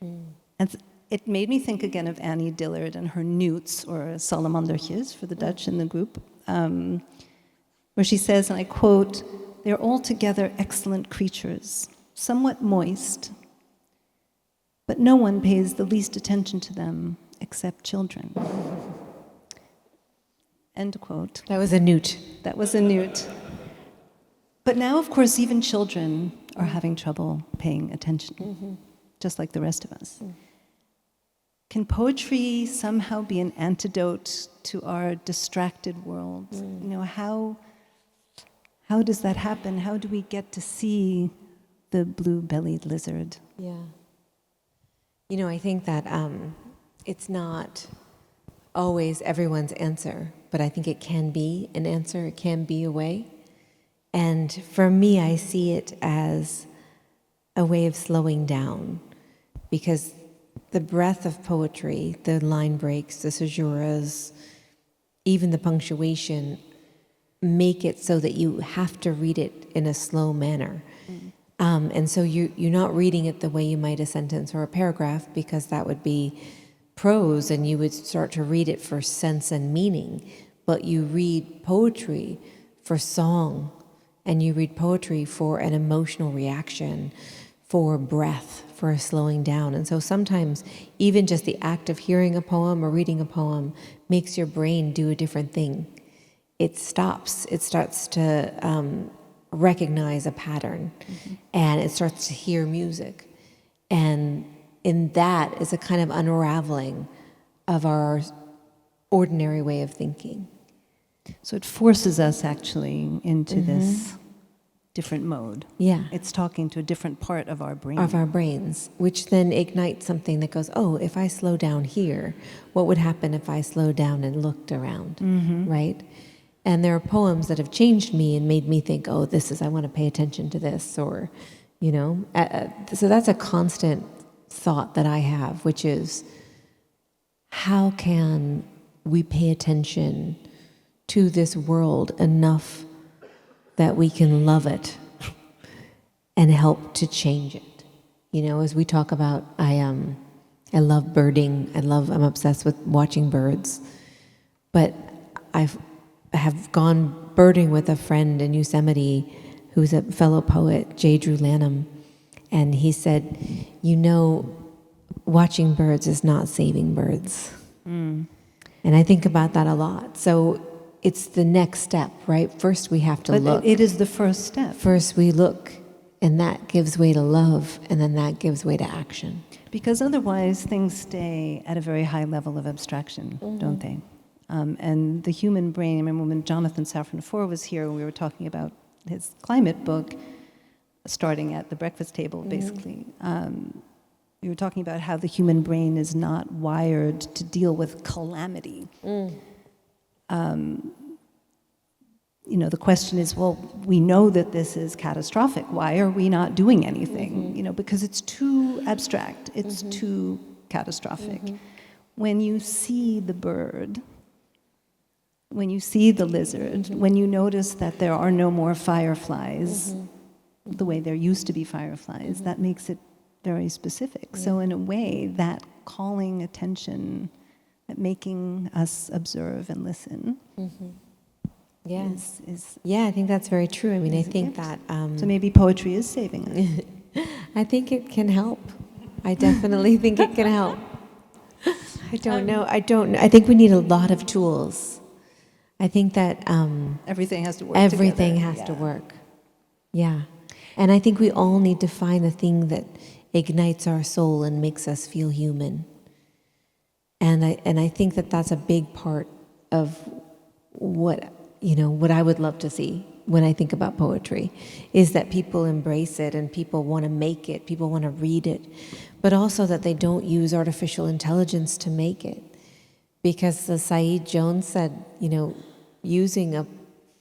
And it made me think again of Annie Dillard and her newts, or salamandertjes for the Dutch in the group, where she says, and I quote, "They're altogether excellent creatures, somewhat moist, but no one pays the least attention to them except children." End quote. That was a newt. That was a newt. But now, of course, even children are having trouble paying attention, just like the rest of us. Can poetry somehow be an antidote to our distracted world? You know, how does that happen? How do we get to see the blue-bellied lizard? Yeah. You know, I think that it's not always everyone's answer, but I think it can be an answer, it can be a way. And for me, I see it as a way of slowing down, because the breadth of poetry, the line breaks, the caesuras, even the punctuation, make it so that you have to read it in a slow manner. And so you're not reading it the way you might a sentence or a paragraph, because that would be prose and you would start to read it for sense and meaning. But you read poetry for song, and you read poetry for an emotional reaction, for breath, for a slowing down. And so sometimes even just the act of hearing a poem or reading a poem makes your brain do a different thing. It stops. It starts to recognize a pattern, and it starts to hear music. And in that is a kind of unraveling of our ordinary way of thinking. So it forces us actually into this different mode. Yeah. It's talking to a different part of our brain. Of our brains, which then ignites something that goes, oh, if I slow down here, what would happen if I slowed down and looked around, right? And there are poems that have changed me and made me think, oh, I want to pay attention to this, or, so that's a constant thought that I have, which is, how can we pay attention to this world enough that we can love it and help to change it? As we talk about, I love birding. I'm obsessed with watching birds. But I have gone birding with a friend in Yosemite who's a fellow poet, J. Drew Lanham. And he said, watching birds is not saving birds. And I think about that a lot. So it's the next step, right? First we have to look. But it is the first step. First we look, and that gives way to love, and then that gives way to action. Because otherwise things stay at a very high level of abstraction, don't they? And the human brain, I remember when Jonathan Safran Foer was here, we were talking about his climate book, starting at the breakfast table, basically. We were talking about how the human brain is not wired to deal with calamity. The question is, well, we know that this is catastrophic. Why are we not doing anything? Because it's too abstract. It's too catastrophic. When you see the bird, when you see the lizard, when you notice that there are no more fireflies, the way there used to be fireflies, that makes it very specific. So in a way, that calling attention, that making us observe and listen, Yes. is Yeah, I think that's very true. I mean, I a think gift. that... So maybe poetry is saving us. I think it can help. I definitely think it can help. I don't know. I think we need a lot of tools. I think that... Everything has to work everything together. has to work. Yeah. And I think we all need to find the thing that ignites our soul and makes us feel human. And I think that that's a big part of what I would love to see when I think about poetry, is that people embrace it and people want to make it, people want to read it, but also that they don't use artificial intelligence to make it. Because as Saeed Jones said, using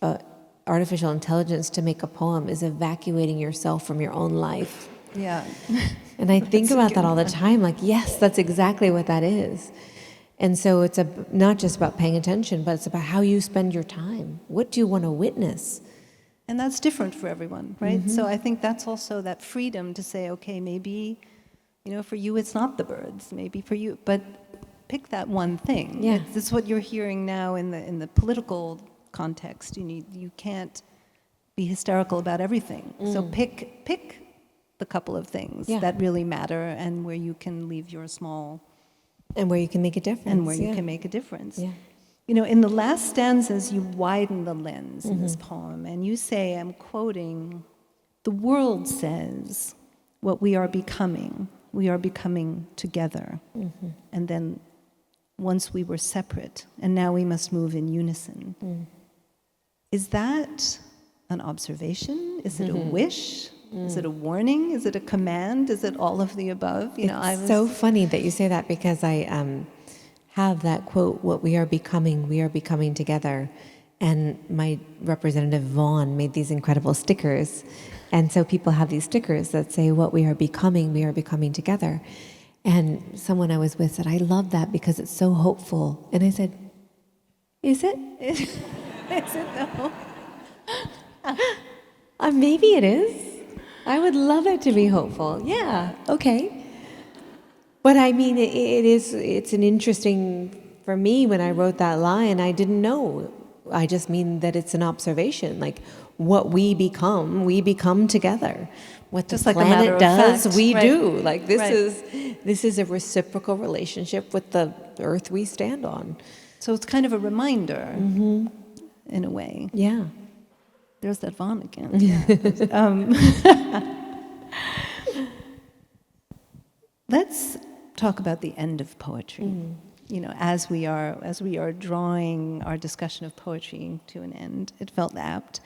a artificial intelligence to make a poem is evacuating yourself from your own life. Yeah. And I think about that all the time, like, yes, that's exactly what that is. And so it's not just about paying attention, but it's about how you spend your time. What do you want to witness? And that's different for everyone, right? So I think that's also that freedom to say, okay, maybe, for you it's not the birds, maybe for you, but pick that one thing. Yeah. This is what you're hearing now in the political context. You can't be hysterical about everything. So pick the couple of things that really matter and where you can leave your small... And where you can make a difference. And where you can make a difference. Yeah. In the last stanzas, you widen the lens in this poem, and you say, I'm quoting, "The world says what we are becoming together. And then once we were separate, and now we must move in unison." Is that an observation? Is it a wish? Is it a warning? Is it a command? Is it all of the above? It's so funny that you say that, because I have that quote, "What we are becoming together." And my representative Vaughn made these incredible stickers. And so people have these stickers that say, what we are becoming together. And someone I was with said, I love that because it's so hopeful. And I said, is it? Is it though? Maybe it is. I would love it to be hopeful. Yeah, okay. But I mean, it's an interesting, for me, when I wrote that line, I didn't know. I just mean that it's an observation, like what we become together. What the Just like a planet matter of does, fact, we right. do. Like Right. this is a reciprocal relationship with the earth we stand on. So it's kind of a reminder, in a way. Yeah. There's that Vaughn again. Yeah. Let's talk about the end of poetry. You know, as we are drawing our discussion of poetry to an end, it felt apt.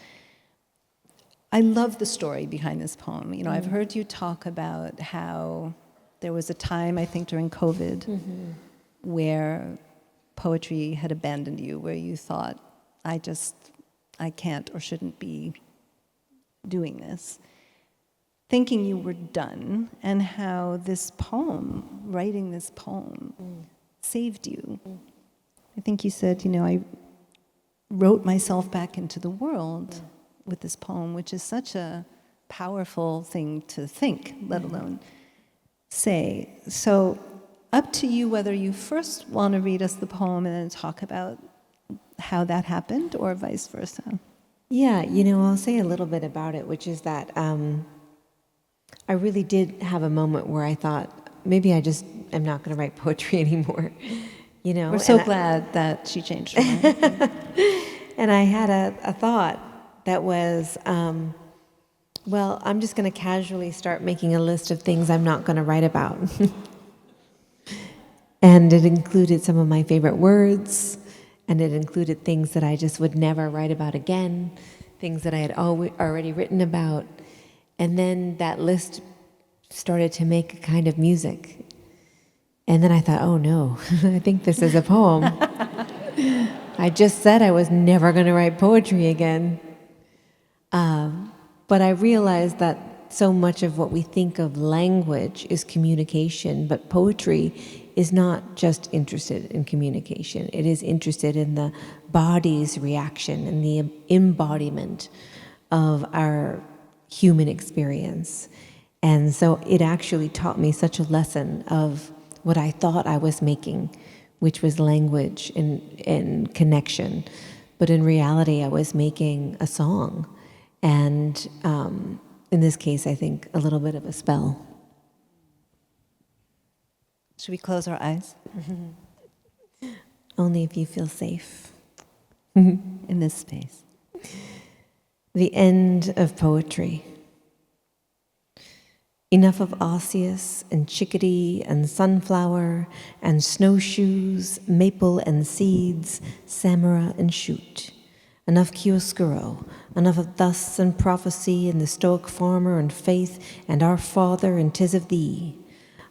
I love the story behind this poem. You know, I've heard you talk about how there was a time, I think during COVID, where poetry had abandoned you, where you thought, I can't or shouldn't be doing this. Thinking you were done, and how this poem, writing this poem, saved you. I think you said, you know, I wrote myself back into the world with this poem, which is such a powerful thing to think, let alone say. So up to you whether you first want to read us the poem and then talk about how that happened, or vice versa. Yeah, you know, I'll say a little bit about it, which is that I really did have a moment where I thought, maybe I just am not going to write poetry anymore. You know, We're so glad that she changed her mind. And I had a thought that was, well, I'm just going to casually start making a list of things I'm not going to write about. And it included some of my favorite words, and it included things that I just would never write about again, things that I had already written about. And then that list started to make a kind of music. And then I thought, oh no, I think this is a poem. I just said I was never going to write poetry again. But I realized that so much of what we think of language is communication, but poetry is not just interested in communication. It is interested in the body's reaction and the embodiment of our human experience. And so it actually taught me such a lesson of what I thought I was making, which was language and connection. But in reality, I was making a song. And in this case, I think a little bit of a spell. Should we close our eyes? Only if you feel safe. In this space. The end of poetry. Enough of osseous and chickadee and sunflower and snowshoes, maple and seeds, samara and shoot. Enough chiaroscuro, enough of thus and prophecy and the stoic farmer and faith and our Father and 'tis of thee.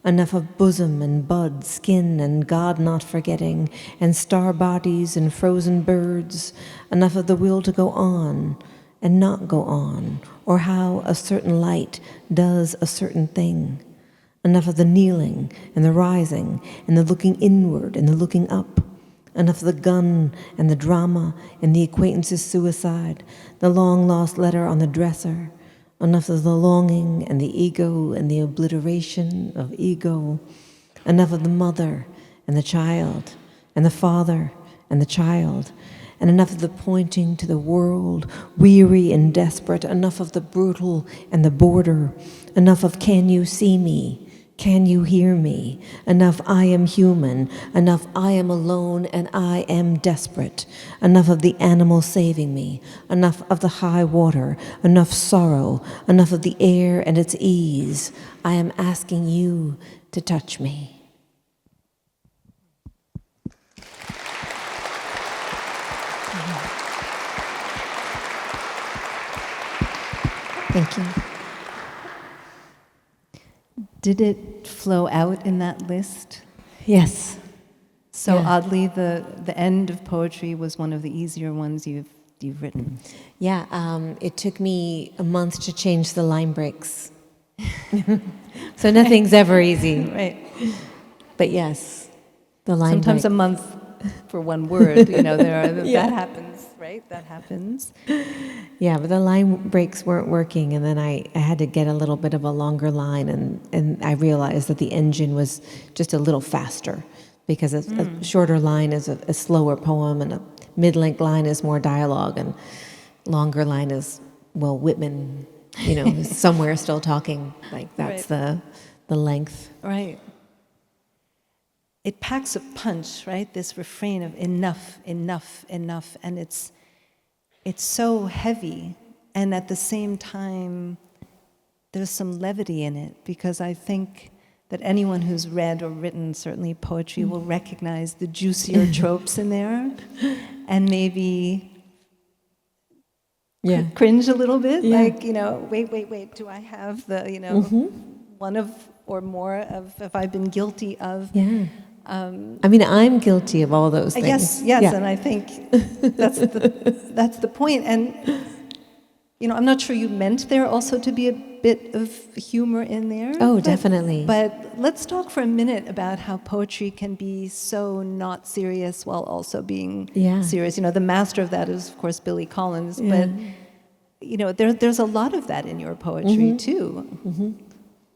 Enough of bosom and bud, skin and God not forgetting, and star bodies and frozen birds. Enough of the will to go on and not go on, or how a certain light does a certain thing. Enough of the kneeling and the rising and the looking inward and the looking up. Enough of the gun and the drama and the acquaintance's suicide, the long-lost letter on the dresser. Enough of the longing and the ego and the obliteration of ego. Enough of the mother and the child and the father and the child. And enough of the pointing to the world, weary and desperate. Enough of the brutal and the border. Enough of can you see me? Can you hear me? Enough I am human. Enough I am alone and I am desperate. Enough of the animal saving me. Enough of the high water. Enough sorrow. Enough of the air and its ease. I am asking you to touch me. Thank you. Did it flow out in that list? Yes. So Yeah. oddly, the end of poetry was one of the easier ones you've you've written. Yeah, it took me a month to change the line breaks. So nothing's ever easy. Right. But yes, the line Sometimes break. a month for one word, Yeah. that happens, right? That happens. Yeah, but the line breaks weren't working, and then I had to get a little bit of a longer line, and I realized that the engine was just a little faster, because a shorter line is a slower poem, and a mid-length line is more dialogue, and longer line is, well, Whitman, is somewhere still talking. Like, that's Right. the length. Right. It packs a punch, right? This refrain of enough, enough, enough, and it's so heavy, and at the same time, there's some levity in it, because I think that anyone who's read or written, certainly poetry, will recognize the juicier tropes in there, and maybe cringe a little bit, like, wait, do I have the, one of or more of, have I been guilty of? Yeah. I mean, I'm guilty of all those things. Yes, Yeah. and I think that's the point. And I'm not sure you meant there also to be a bit of humor in there. Oh, definitely. But let's talk for a minute about how poetry can be so not serious while also being serious. The master of that is, of course, Billy Collins. But there's a lot of that in your poetry too.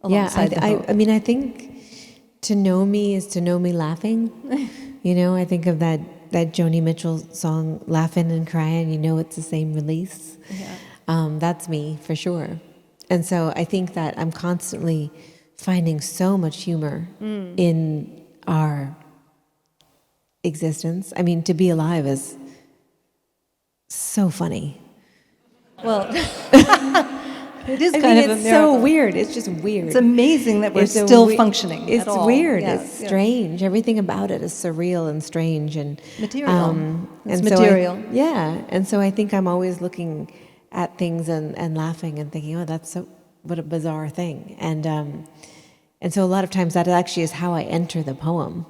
Alongside the hope. I mean, I think to know me is to know me laughing. I think of that Joni Mitchell song, Laughing and Crying, it's the same release. Yeah. That's me, for sure. And so I think that I'm constantly finding so much humor in our existence. I mean, to be alive is so funny. Well, it is I kind mean, of a it's miracle. so weird. It's just weird. It's amazing that we're It's still functioning. It's at all. weird. Yeah, It's strange. Everything about it is surreal and strange and material. It's and so material. and so I think I'm always looking at things and laughing and thinking, oh, what a bizarre thing. And so a lot of times that actually is how I enter the poem.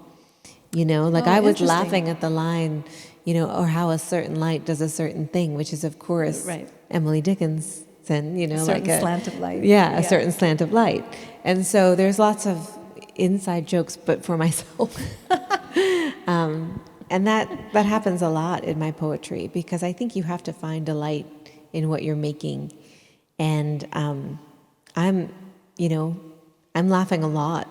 I was laughing at the line, or how a certain light does a certain thing, which is, of course, Emily Dickinson, a certain slant of light. Yeah, a certain slant of light. And so there's lots of inside jokes, but for myself. And that happens a lot in my poetry, because I think you have to find a light in what you're making. And I'm laughing a lot,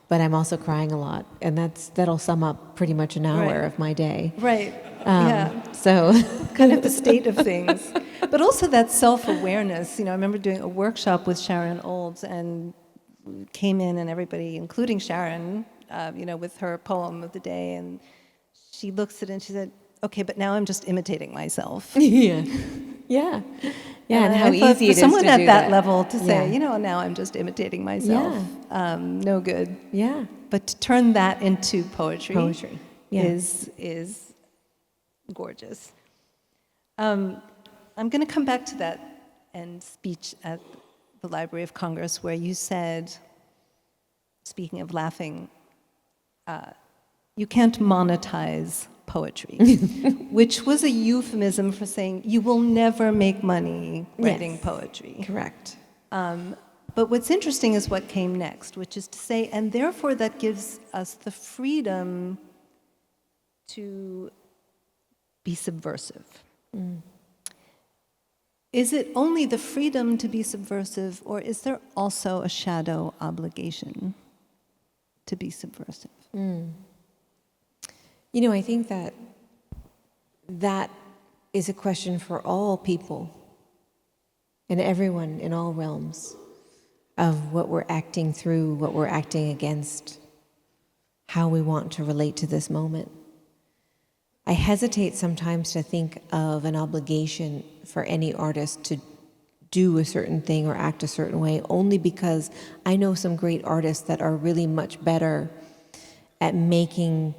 but I'm also crying a lot, and that'll sum up pretty much an hour of my day. Right. So kind of the state of things, but also that self-awareness. I remember doing a workshop with Sharon Olds, and came in, and everybody, including Sharon, with her poem of the day, and she looks at it and she said, "Okay, but now I'm just imitating myself." Yeah. And how I thought easy it is to do someone at that level to say, Yeah. now I'm just imitating myself. No good. Yeah. But to turn that into poetry, Yeah. is gorgeous. I'm going to come back to that end speech at the Library of Congress, where you said, speaking of laughing, you can't monetize poetry, which was a euphemism for saying you will never make money writing poetry. Correct. But what's interesting is what came next, which is to say, and therefore that gives us the freedom to be subversive. Is it only the freedom to be subversive, or is there also a shadow obligation to be subversive? I think that is a question for all people and everyone in all realms, of what we're acting through, what we're acting against, how we want to relate to this moment. I hesitate sometimes to think of an obligation for any artist to do a certain thing or act a certain way, only because I know some great artists that are really much better at making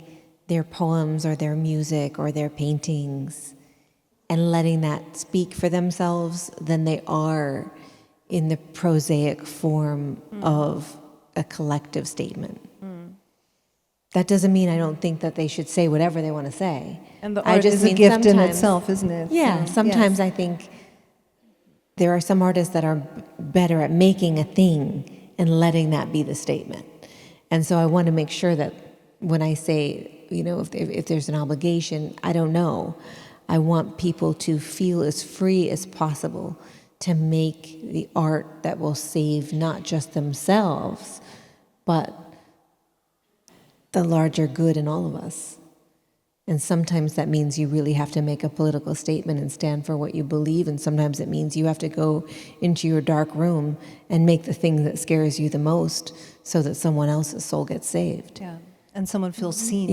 their poems or their music or their paintings and letting that speak for themselves than they are in the prosaic form of a collective statement. that doesn't mean I don't think that they should say whatever they want to say. And the I art just is a mean gift in sometimes- itself, isn't it? Yeah, So, sometimes yes. I think there are some artists that are better at making a thing and letting that be the statement. And so I want to make sure that when I say, if there's an obligation, I don't know. I want people to feel as free as possible to make the art that will save not just themselves, but the larger good in all of us. And sometimes that means you really have to make a political statement and stand for what you believe, and sometimes it means you have to go into your dark room and make the thing that scares you the most so that someone else's soul gets saved. Yeah, and someone feels seen.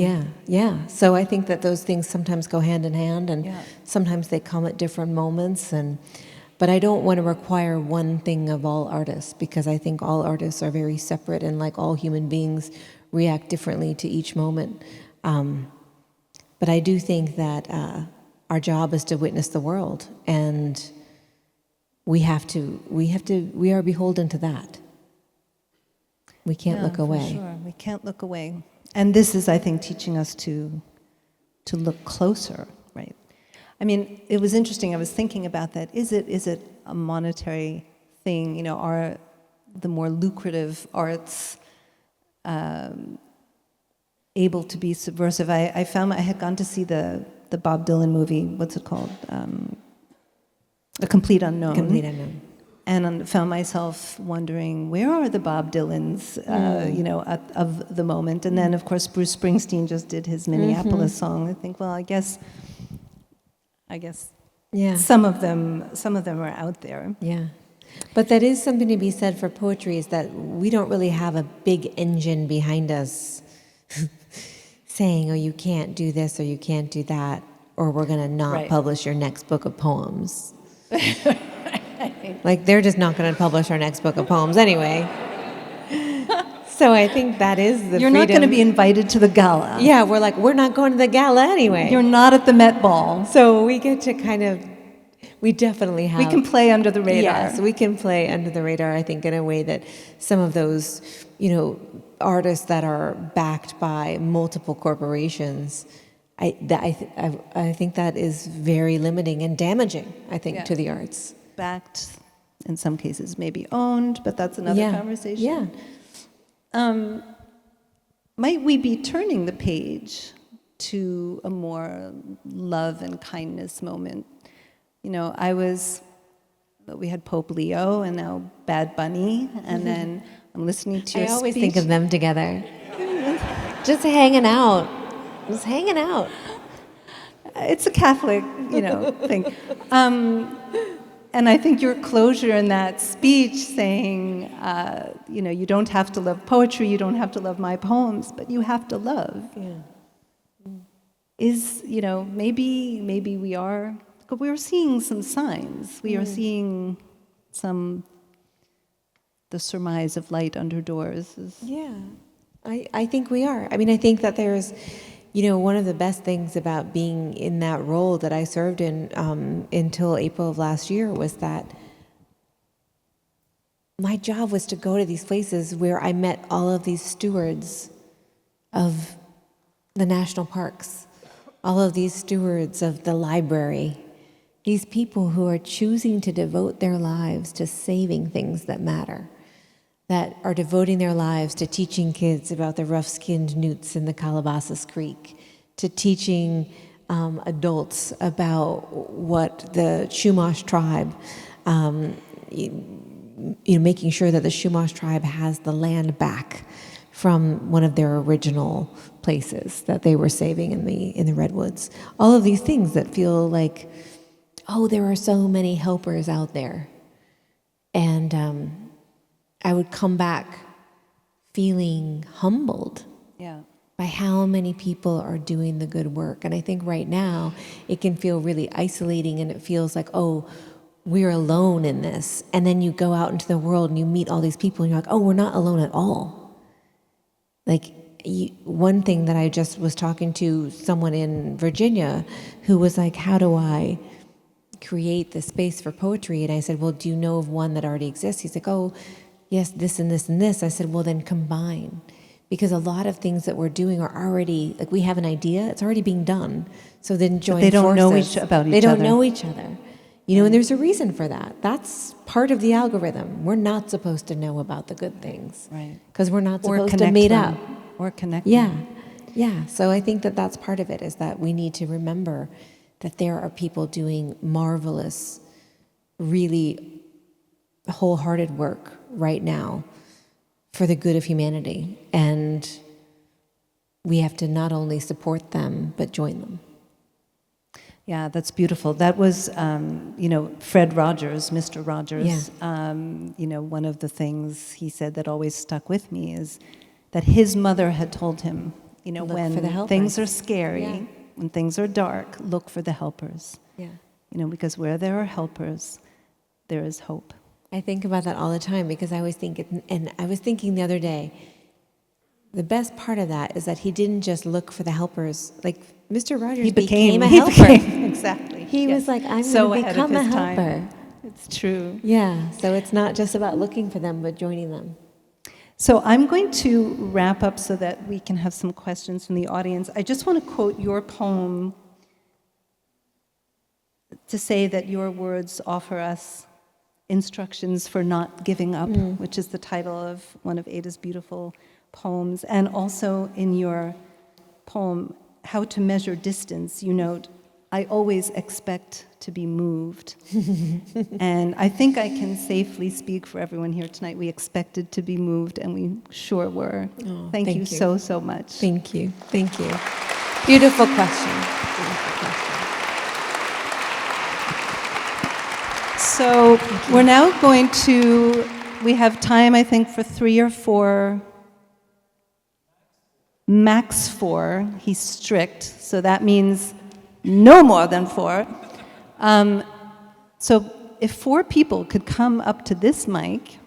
Yeah. So I think that those things sometimes go hand in hand, and Yeah. sometimes they come at different moments. But I don't want to require one thing of all artists, because I think all artists are very separate, and like all human beings, react differently to each moment. But I do think that our job is to witness the world, and we are beholden to that. We can't look away. For sure. We can't look away. And this is, I think, teaching us to look closer, right? I mean, it was interesting. I was thinking about that. Is it a monetary thing? Are the more lucrative arts able to be subversive? I found I had gone to see the Bob Dylan movie. What's it called? A Complete Unknown. Complete Unknown. And found myself wondering, where are the Bob Dylans, of the moment? And then, of course, Bruce Springsteen just did his Minneapolis song. I think, well, I guess, Yeah. some of them are out there. Yeah. But that is something to be said for poetry, is that we don't really have a big engine behind us saying, oh, you can't do this or you can't do that, or we're going to not publish your next book of poems. Like, they're just not going to publish our next book of poems anyway. So I think that is the You're freedom. not going to be invited to the gala. Yeah, we're not going to the gala anyway. You're not at the Met Ball. So we get to we definitely have... We can play under the radar. Yes, we can play under the radar, I think, in a way that some of those, artists that are backed by multiple corporations, I think that is very limiting and damaging, I think, to the arts. Backed, in some cases, maybe owned, but that's another conversation. Yeah. Might we be turning the page to a more love and kindness moment? We had Pope Leo and now Bad Bunny, and then I'm listening to your I always speech. think of them together. Just hanging out. Just hanging out. It's a Catholic, thing. And I think your closure in that speech saying, you don't have to love poetry, you don't have to love my poems, but you have to love. Yeah. Is, maybe we're seeing some signs. We are seeing the surmise of light under doors. Yeah, I think we are. I mean, I think that there's, one of the best things about being in that role that I served in until April of last year was that my job was to go to these places where I met all of these stewards of the national parks, all of these stewards of the library, these people who are choosing to devote their lives to saving things that matter, that are devoting their lives to teaching kids about the rough-skinned newts in the Calabasas Creek, to teaching adults about what the Chumash tribe, making sure that the Chumash tribe has the land back from one of their original places that they were saving in the redwoods. All of these things that feel like, oh, there are so many helpers out there. And I would come back feeling humbled by how many people are doing the good work. And I think right now it can feel really isolating, and it feels like, oh, we're alone in this. And then you go out into the world and you meet all these people and you're like, oh, we're not alone at all. Like, one thing that I just was talking to someone in Virginia who was like, how do I create the space for poetry? And I said, well, do you know of one that already exists? He's like, oh, yes, this and this and this. I said, well, then combine. because a lot of things that we're doing are already, like we have an idea, it's already being done. So then join they don't know forces. about each They don't other. know each other. You know, and there's a reason for that. That's part of the algorithm. We're not supposed to know about the good things. Right. Because we're not Or supposed to connect meet them. up. Or connect Yeah. them. Yeah. So I think that that's part of it, is that we need to remember that there are people doing marvelous, really wholehearted work right now for the good of humanity. And we have to not only support them, but join them. Yeah, that's beautiful. That was, Fred Rogers, Mr. Rogers. One of the things he said that always stuck with me is that his mother had told him, Look for the when helpers. things are scary, Yeah. when things are dark, look for the helpers. Yeah. Because where there are helpers, there is hope. I think about that all the time, because I always think, and I was thinking the other day, the best part of that is that he didn't just look for the helpers. Like Mr. Rogers became a helper. Exactly. He was like, I'm So going to ahead of become a his helper. time. It's true. Yeah, so it's not just about looking for them, but joining them. So I'm going to wrap up so that we can have some questions from the audience. I just want to quote your poem to say that your words offer us instructions for not giving up, which is the title of one of Ada's beautiful poems. And also in your poem, How to Measure Distance, you note, I always expect to be moved. And I think I can safely speak for everyone here tonight. We expected to be moved, and we sure were. Oh, thank you so, so much. Thank you. Thank you. Beautiful question. Beautiful question. So we're now going to, we have time, I think, for 3 or 4, max 4. He's strict, so that means no more than 4. So if 4 people could come up to this mic,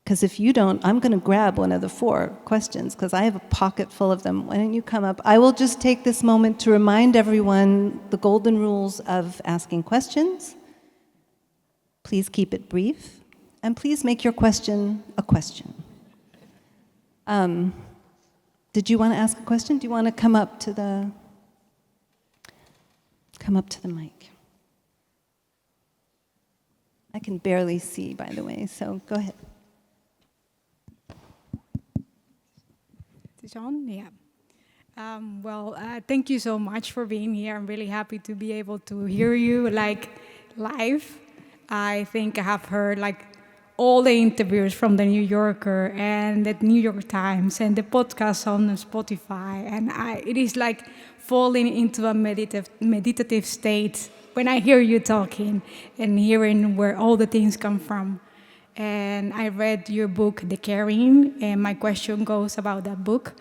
because if you don't, I'm going to grab one of the 4 questions, because I have a pocket full of them. Why don't you come up? I will just take this moment to remind everyone the golden rules of asking questions. Please keep it brief, and please make your question a question. Did you want to ask a question? Do you want to come up to the mic? I can barely see, by the way, so go ahead. John, yeah. Thank you so much for being here. I'm really happy to be able to hear you live. I think I have heard all the interviews from the New Yorker and the New York Times and the podcast on Spotify, and it is falling into a meditative state when I hear you talking and hearing where all the things come from. And I read your book, The Caring, and my question goes about that book.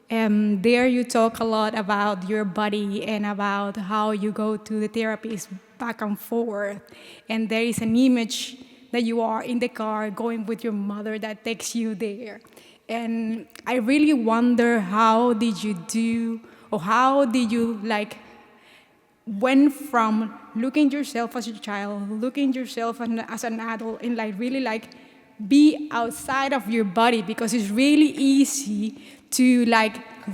There you talk a lot about your body and about how you go to the therapist back and forth. And there is an image that you are in the car going with your mother that takes you there. And I really wonder, how did you do, or how did you went from looking yourself as a child, looking yourself as an adult, and really be outside of your body, because it's really easy to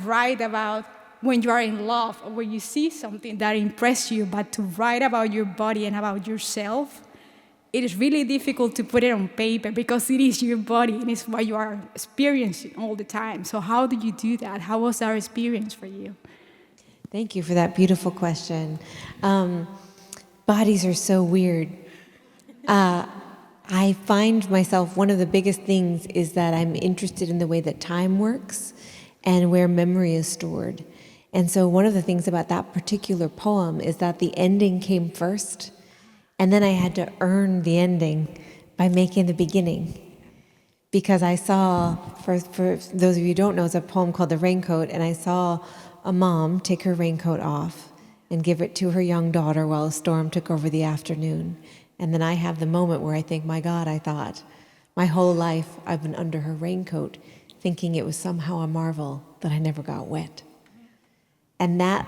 write about when you are in love or when you see something that impresses you, but to write about your body and about yourself, it is really difficult to put it on paper, because it is your body and it's what you are experiencing all the time. So how did you do that? How was that experience for you? Thank you for that beautiful question. Bodies are so weird. I find myself, one of the biggest things is that I'm interested in the way that time works and where memory is stored. And so one of the things about that particular poem is that the ending came first, and then I had to earn the ending by making the beginning. Because I saw, for those of you who don't know, it's a poem called The Raincoat, and I saw a mom take her raincoat off and give it to her young daughter while a storm took over the afternoon. And then I have the moment where I think, my God, I thought, my whole life I've been under her raincoat, thinking it was somehow a marvel that I never got wet. And that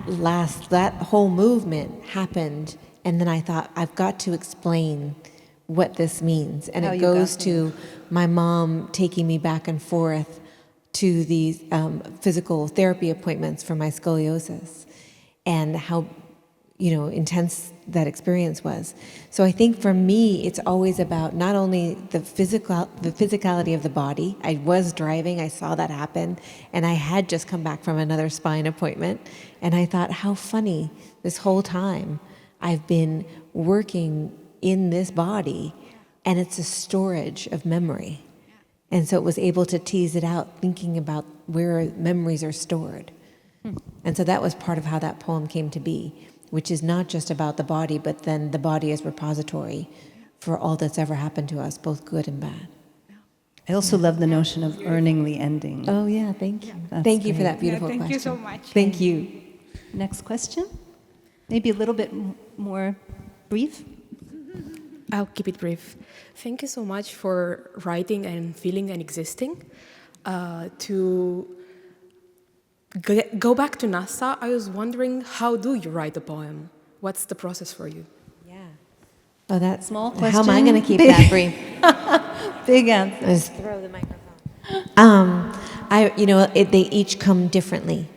whole movement happened, and then I thought, I've got to explain what this means. And How it you goes got to my mom taking me back and forth to these physical therapy appointments for my scoliosis, and how, intense that experience was. So I think for me, it's always about not only the physicality of the body. I was driving, I saw that happen, and I had just come back from another spine appointment, and I thought, how funny, this whole time I've been working in this body, and it's a storage of memory. And so it was able to tease it out, thinking about where memories are stored. And so that was part of how that poem came to be, which is not just about the body, but then the body as repository for all that's ever happened to us, both good and bad. I also love the notion of earning the ending. Oh, yeah, thank you. That's Thank you for great. that beautiful thank question. you so much. Thank you. Next question? Maybe a little bit more brief? I'll keep it brief. Thank you so much for writing and feeling and existing. To go back to NASA, I was wondering, how do you write a poem? What's the process for you? Yeah. Oh, that's Small How am I question. going to keep that brief? Big answer. Just throw the microphone. They each come differently.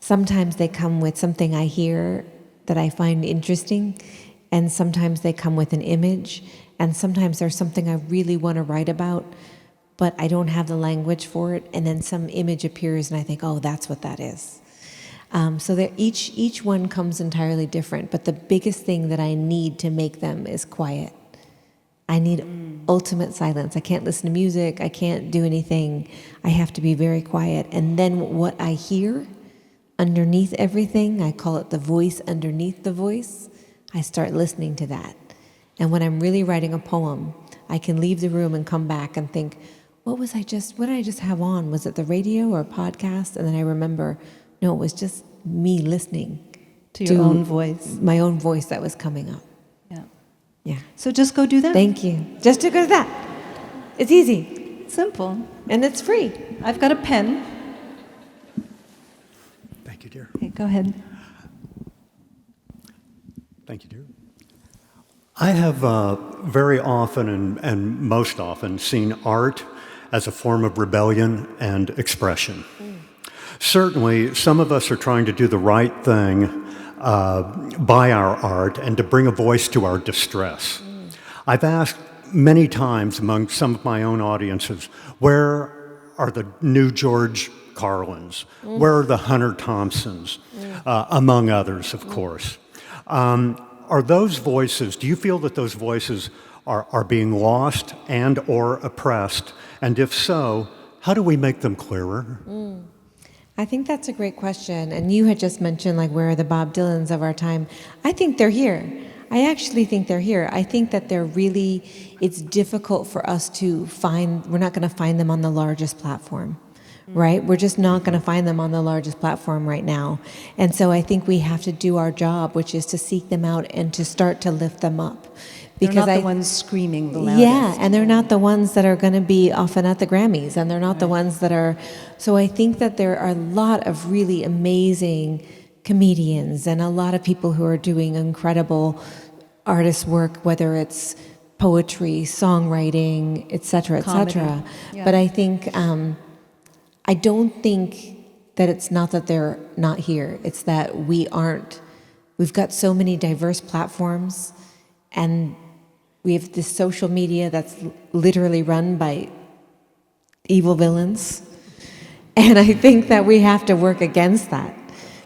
Sometimes they come with something I hear that I find interesting, and sometimes they come with an image, and sometimes there's something I really want to write about, but I don't have the language for it, and then some image appears, and I think, oh, that's what that is. So each one comes entirely different, but the biggest thing that I need to make them is quiet. I need ultimate silence. I can't listen to music. I can't do anything. I have to be very quiet. And then what I hear underneath everything, I call it the voice underneath the voice, I start listening to that. And when I'm really writing a poem, I can leave the room and come back and think, what did I just have on? Was it the radio or a podcast? And then I remember, no, it was just me listening To your own voice. my own voice that was coming up. Yeah. Yeah. So just go do that. Thank you. Just to go to that. It's easy. Simple. And it's free. I've got a pen. Thank you, dear. Okay, go ahead. Thank you, dear. I have very often and most often seen art as a form of rebellion and expression. Certainly, some of us are trying to do the right thing by our art and to bring a voice to our distress. I've asked many times among some of my own audiences, where are the new George Carlins? Where are the Hunter Thompsons? Among others, of course. Are those voices, do you feel that those voices are being lost and or oppressed? And if so, how do we make them clearer? I think that's a great question. And you had just mentioned, like, where are the Bob Dylans of our time? I think they're here. I actually think they're here. I think that it's difficult for us to we're not going to find them on the largest platform, right? We're just not going to find them on the largest platform right now. And so I think we have to do our job, which is to seek them out and to start to lift them up. They're not the ones screaming the loudest. Yeah, and they're not the ones that are going to be often at the Grammys, and they're not the ones that are... So I think that there are a lot of really amazing comedians and a lot of people who are doing incredible artist work, whether it's poetry, songwriting, et cetera, et cetera. Yeah. But I think... I don't think that it's not that they're not here. It's that we've got so many diverse platforms, and we have this social media that's literally run by evil villains. And I think that we have to work against that.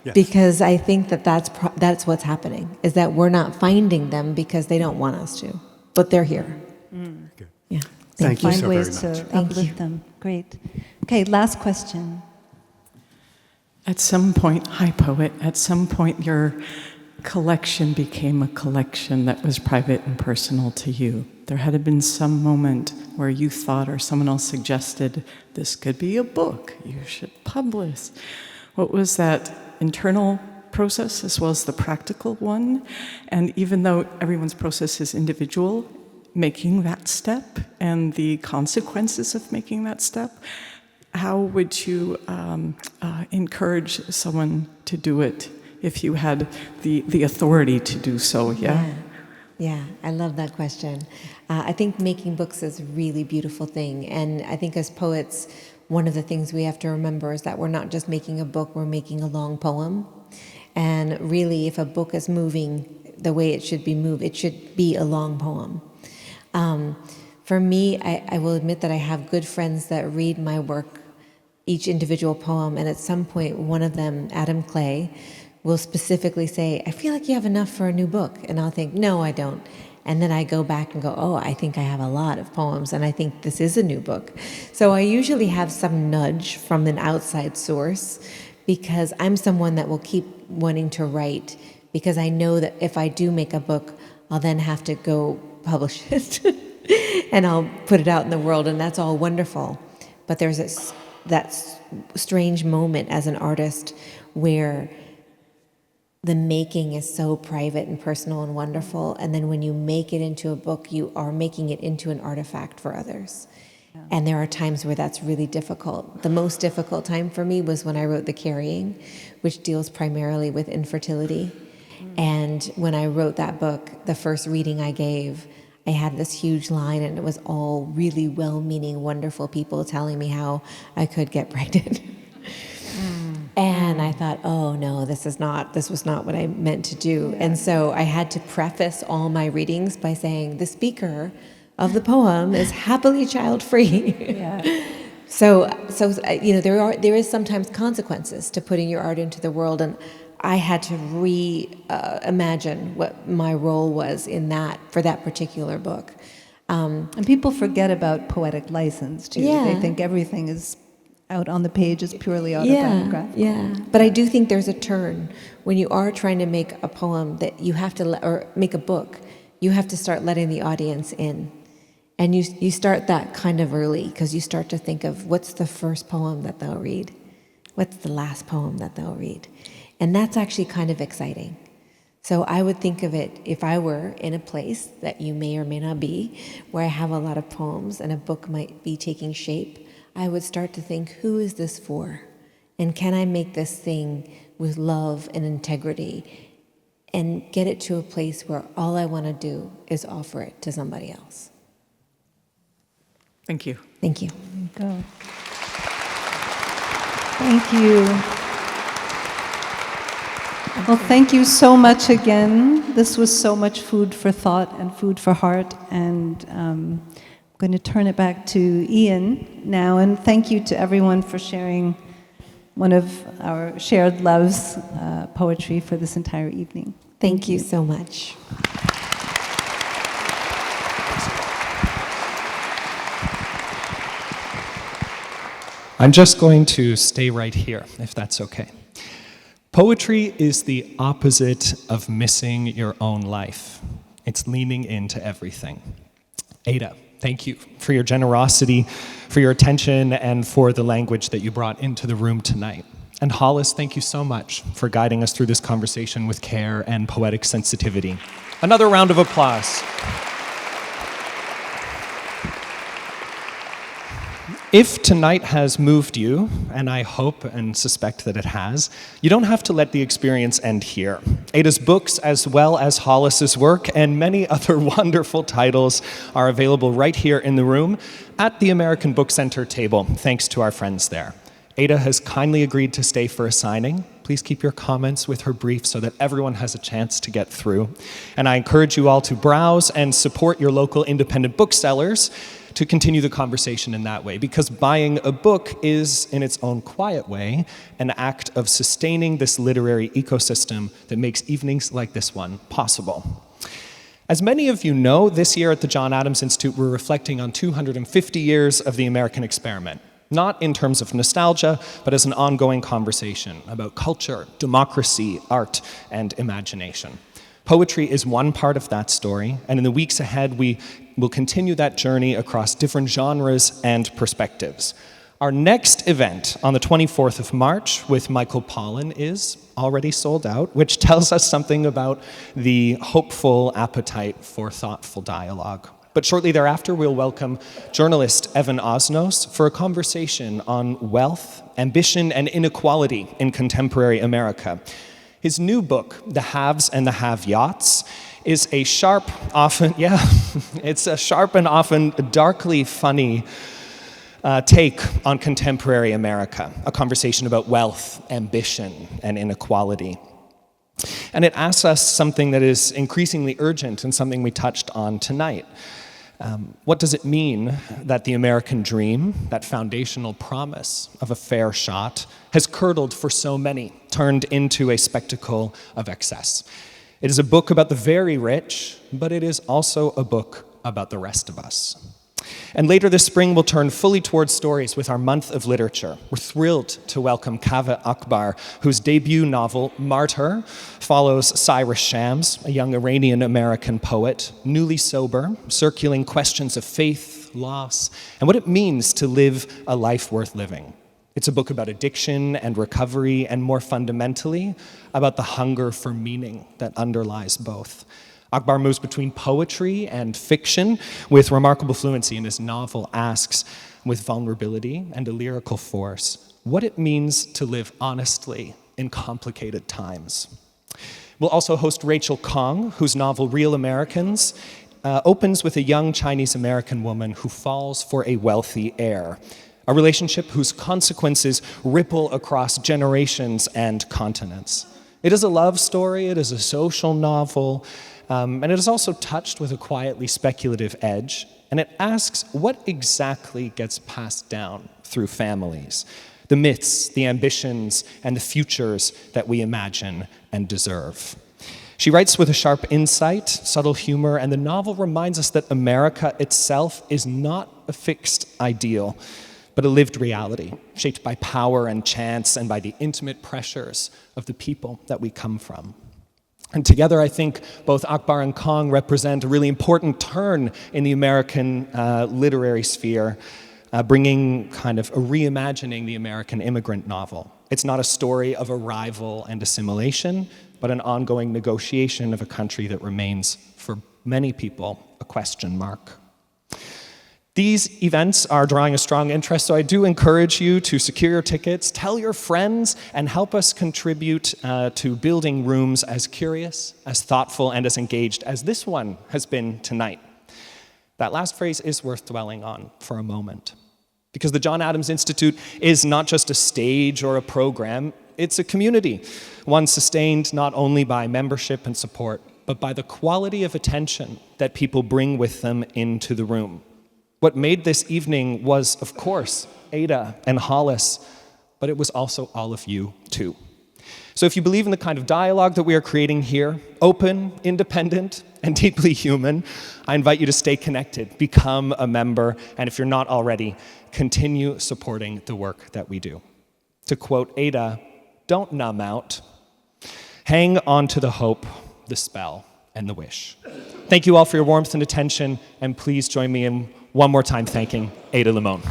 Yes. Because I think that that's what's happening, is that we're not finding them because they don't want us to, but they're here. Good. Yeah. Thank you Find so very ways much. to uplift them. Great. Okay, last question. At some point, hi poet, at some point your collection became a collection that was private and personal to you. There had been some moment where you thought or someone else suggested, this could be a book, you should publish. What was that internal process as well as the practical one? And even though everyone's process is individual, making that step and the consequences of making that step, how would you encourage someone to do it if you had the authority to do so? Yeah. Yeah, I love that question. I think making books is a really beautiful thing. And I think as poets, one of the things we have to remember is that we're not just making a book, we're making a long poem. And really, if a book is moving the way it should be moved, it should be a long poem. For me, I will admit that I have good friends that read my work, each individual poem, and at some point, one of them, Adam Clay, will specifically say, I feel like you have enough for a new book. And I'll think, no, I don't. And then I go back and go, oh, I think I have a lot of poems, and I think this is a new book. So I usually have some nudge from an outside source, because I'm someone that will keep wanting to write, because I know that if I do make a book, I'll then have to go publish it, and I'll put it out in the world, and that's all wonderful. But there's that strange moment as an artist where the making is so private and personal and wonderful, and then when you make it into a book, you are making it into an artifact for others. Yeah. And there are times where that's really difficult. The most difficult time for me was when I wrote The Carrying, which deals primarily with infertility. And when I wrote that book, the first reading I gave, I had this huge line, and it was all really well-meaning, wonderful people telling me how I could get pregnant. And I thought, oh no, this was not what I meant to do. Yeah. And so I had to preface all my readings by saying, the speaker of the poem is happily child-free. Yeah. So there is sometimes consequences to putting your art into the world, and I had to reimagine what my role was in that for that particular book. And people forget about poetic license too. Yeah. They think everything is out on the page is purely autobiographical. Yeah. But I do think there's a turn when you are trying to make a poem that you have to, or make a book. You have to start letting the audience in, and you start that kind of early, because you start to think of what's the first poem that they'll read, what's the last poem that they'll read, and that's actually kind of exciting. So I would think of it, if I were in a place that you may or may not be, where I have a lot of poems and a book might be taking shape, I would start to think, who is this for? And can I make this thing with love and integrity and get it to a place where all I want to do is offer it to somebody else? Thank you. Thank you. There you go. Thank you. Well, thank you so much again. This was so much food for thought and food for heart, and I'm going to turn it back to Ian now, and thank you to everyone for sharing one of our shared loves, poetry, for this entire evening. Thank you so much. I'm just going to stay right here, if that's okay. Poetry is the opposite of missing your own life. It's leaning into everything. Ada, thank you for your generosity, for your attention, and for the language that you brought into the room tonight. And Hollis, thank you so much for guiding us through this conversation with care and poetic sensitivity. Another round of applause. If tonight has moved you, and I hope and suspect that it has, you don't have to let the experience end here. Ada's books, as well as Hollis's work, and many other wonderful titles are available right here in the room at the American Book Center table, thanks to our friends there. Ada has kindly agreed to stay for a signing. Please keep your comments with her brief so that everyone has a chance to get through. And I encourage you all to browse and support your local independent booksellers to continue the conversation in that way, because buying a book is, in its own quiet way, an act of sustaining this literary ecosystem that makes evenings like this one possible. As many of you know, this year at the John Adams Institute, we're reflecting on 250 years of the American experiment, not in terms of nostalgia, but as an ongoing conversation about culture, democracy, art, and imagination. Poetry is one part of that story, and in the weeks ahead, we will continue that journey across different genres and perspectives. Our next event on the 24th of March with Michael Pollan is already sold out, which tells us something about the hopeful appetite for thoughtful dialogue. But shortly thereafter, we'll welcome journalist Evan Osnos for a conversation on wealth, ambition, and inequality in contemporary America. His new book, The Haves and the Have-Yachts, is a sharp, it's a sharp and often darkly funny take on contemporary America, a conversation about wealth, ambition, and inequality. And it asks us something that is increasingly urgent and something we touched on tonight. What does it mean that the American dream, that foundational promise of a fair shot, has curdled for so many, turned into a spectacle of excess? It is a book about the very rich, but it is also a book about the rest of us. And later this spring, we'll turn fully towards stories with our month of literature. We're thrilled to welcome Kaveh Akbar, whose debut novel, Martyr, follows Cyrus Shams, a young Iranian-American poet, newly sober, circulating questions of faith, loss, and what it means to live a life worth living. It's a book about addiction and recovery, and more fundamentally, about the hunger for meaning that underlies both. Akbar moves between poetry and fiction with remarkable fluency, and his novel asks, with vulnerability and a lyrical force, what it means to live honestly in complicated times. We'll also host Rachel Kong, whose novel Real Americans opens with a young Chinese-American woman who falls for a wealthy heir, a relationship whose consequences ripple across generations and continents. It is a love story, it is a social novel, and it is also touched with a quietly speculative edge, and it asks what exactly gets passed down through families, the myths, the ambitions, and the futures that we imagine and deserve. She writes with a sharp insight, subtle humor, and the novel reminds us that America itself is not a fixed ideal, but a lived reality, shaped by power and chance and by the intimate pressures of the people that we come from. And together, I think both Akbar and Kong represent a really important turn in the American literary sphere, bringing kind of a reimagining the American immigrant novel. It's not a story of arrival and assimilation, but an ongoing negotiation of a country that remains, for many people, a question mark. These events are drawing a strong interest, so I do encourage you to secure your tickets, tell your friends, and help us contribute to building rooms as curious, as thoughtful, and as engaged as this one has been tonight. That last phrase is worth dwelling on for a moment, because the John Adams Institute is not just a stage or a program, it's a community, one sustained not only by membership and support, but by the quality of attention that people bring with them into the room. What made this evening was, of course, Ada and Hollis, but it was also all of you, too. So if you believe in the kind of dialogue that we are creating here, open, independent, and deeply human, I invite you to stay connected, become a member, and if you're not already, continue supporting the work that we do. To quote Ada, don't numb out. Hang on to the hope, the spell, and the wish. Thank you all for your warmth and attention, and please join me in one more time thanking Ada Limón.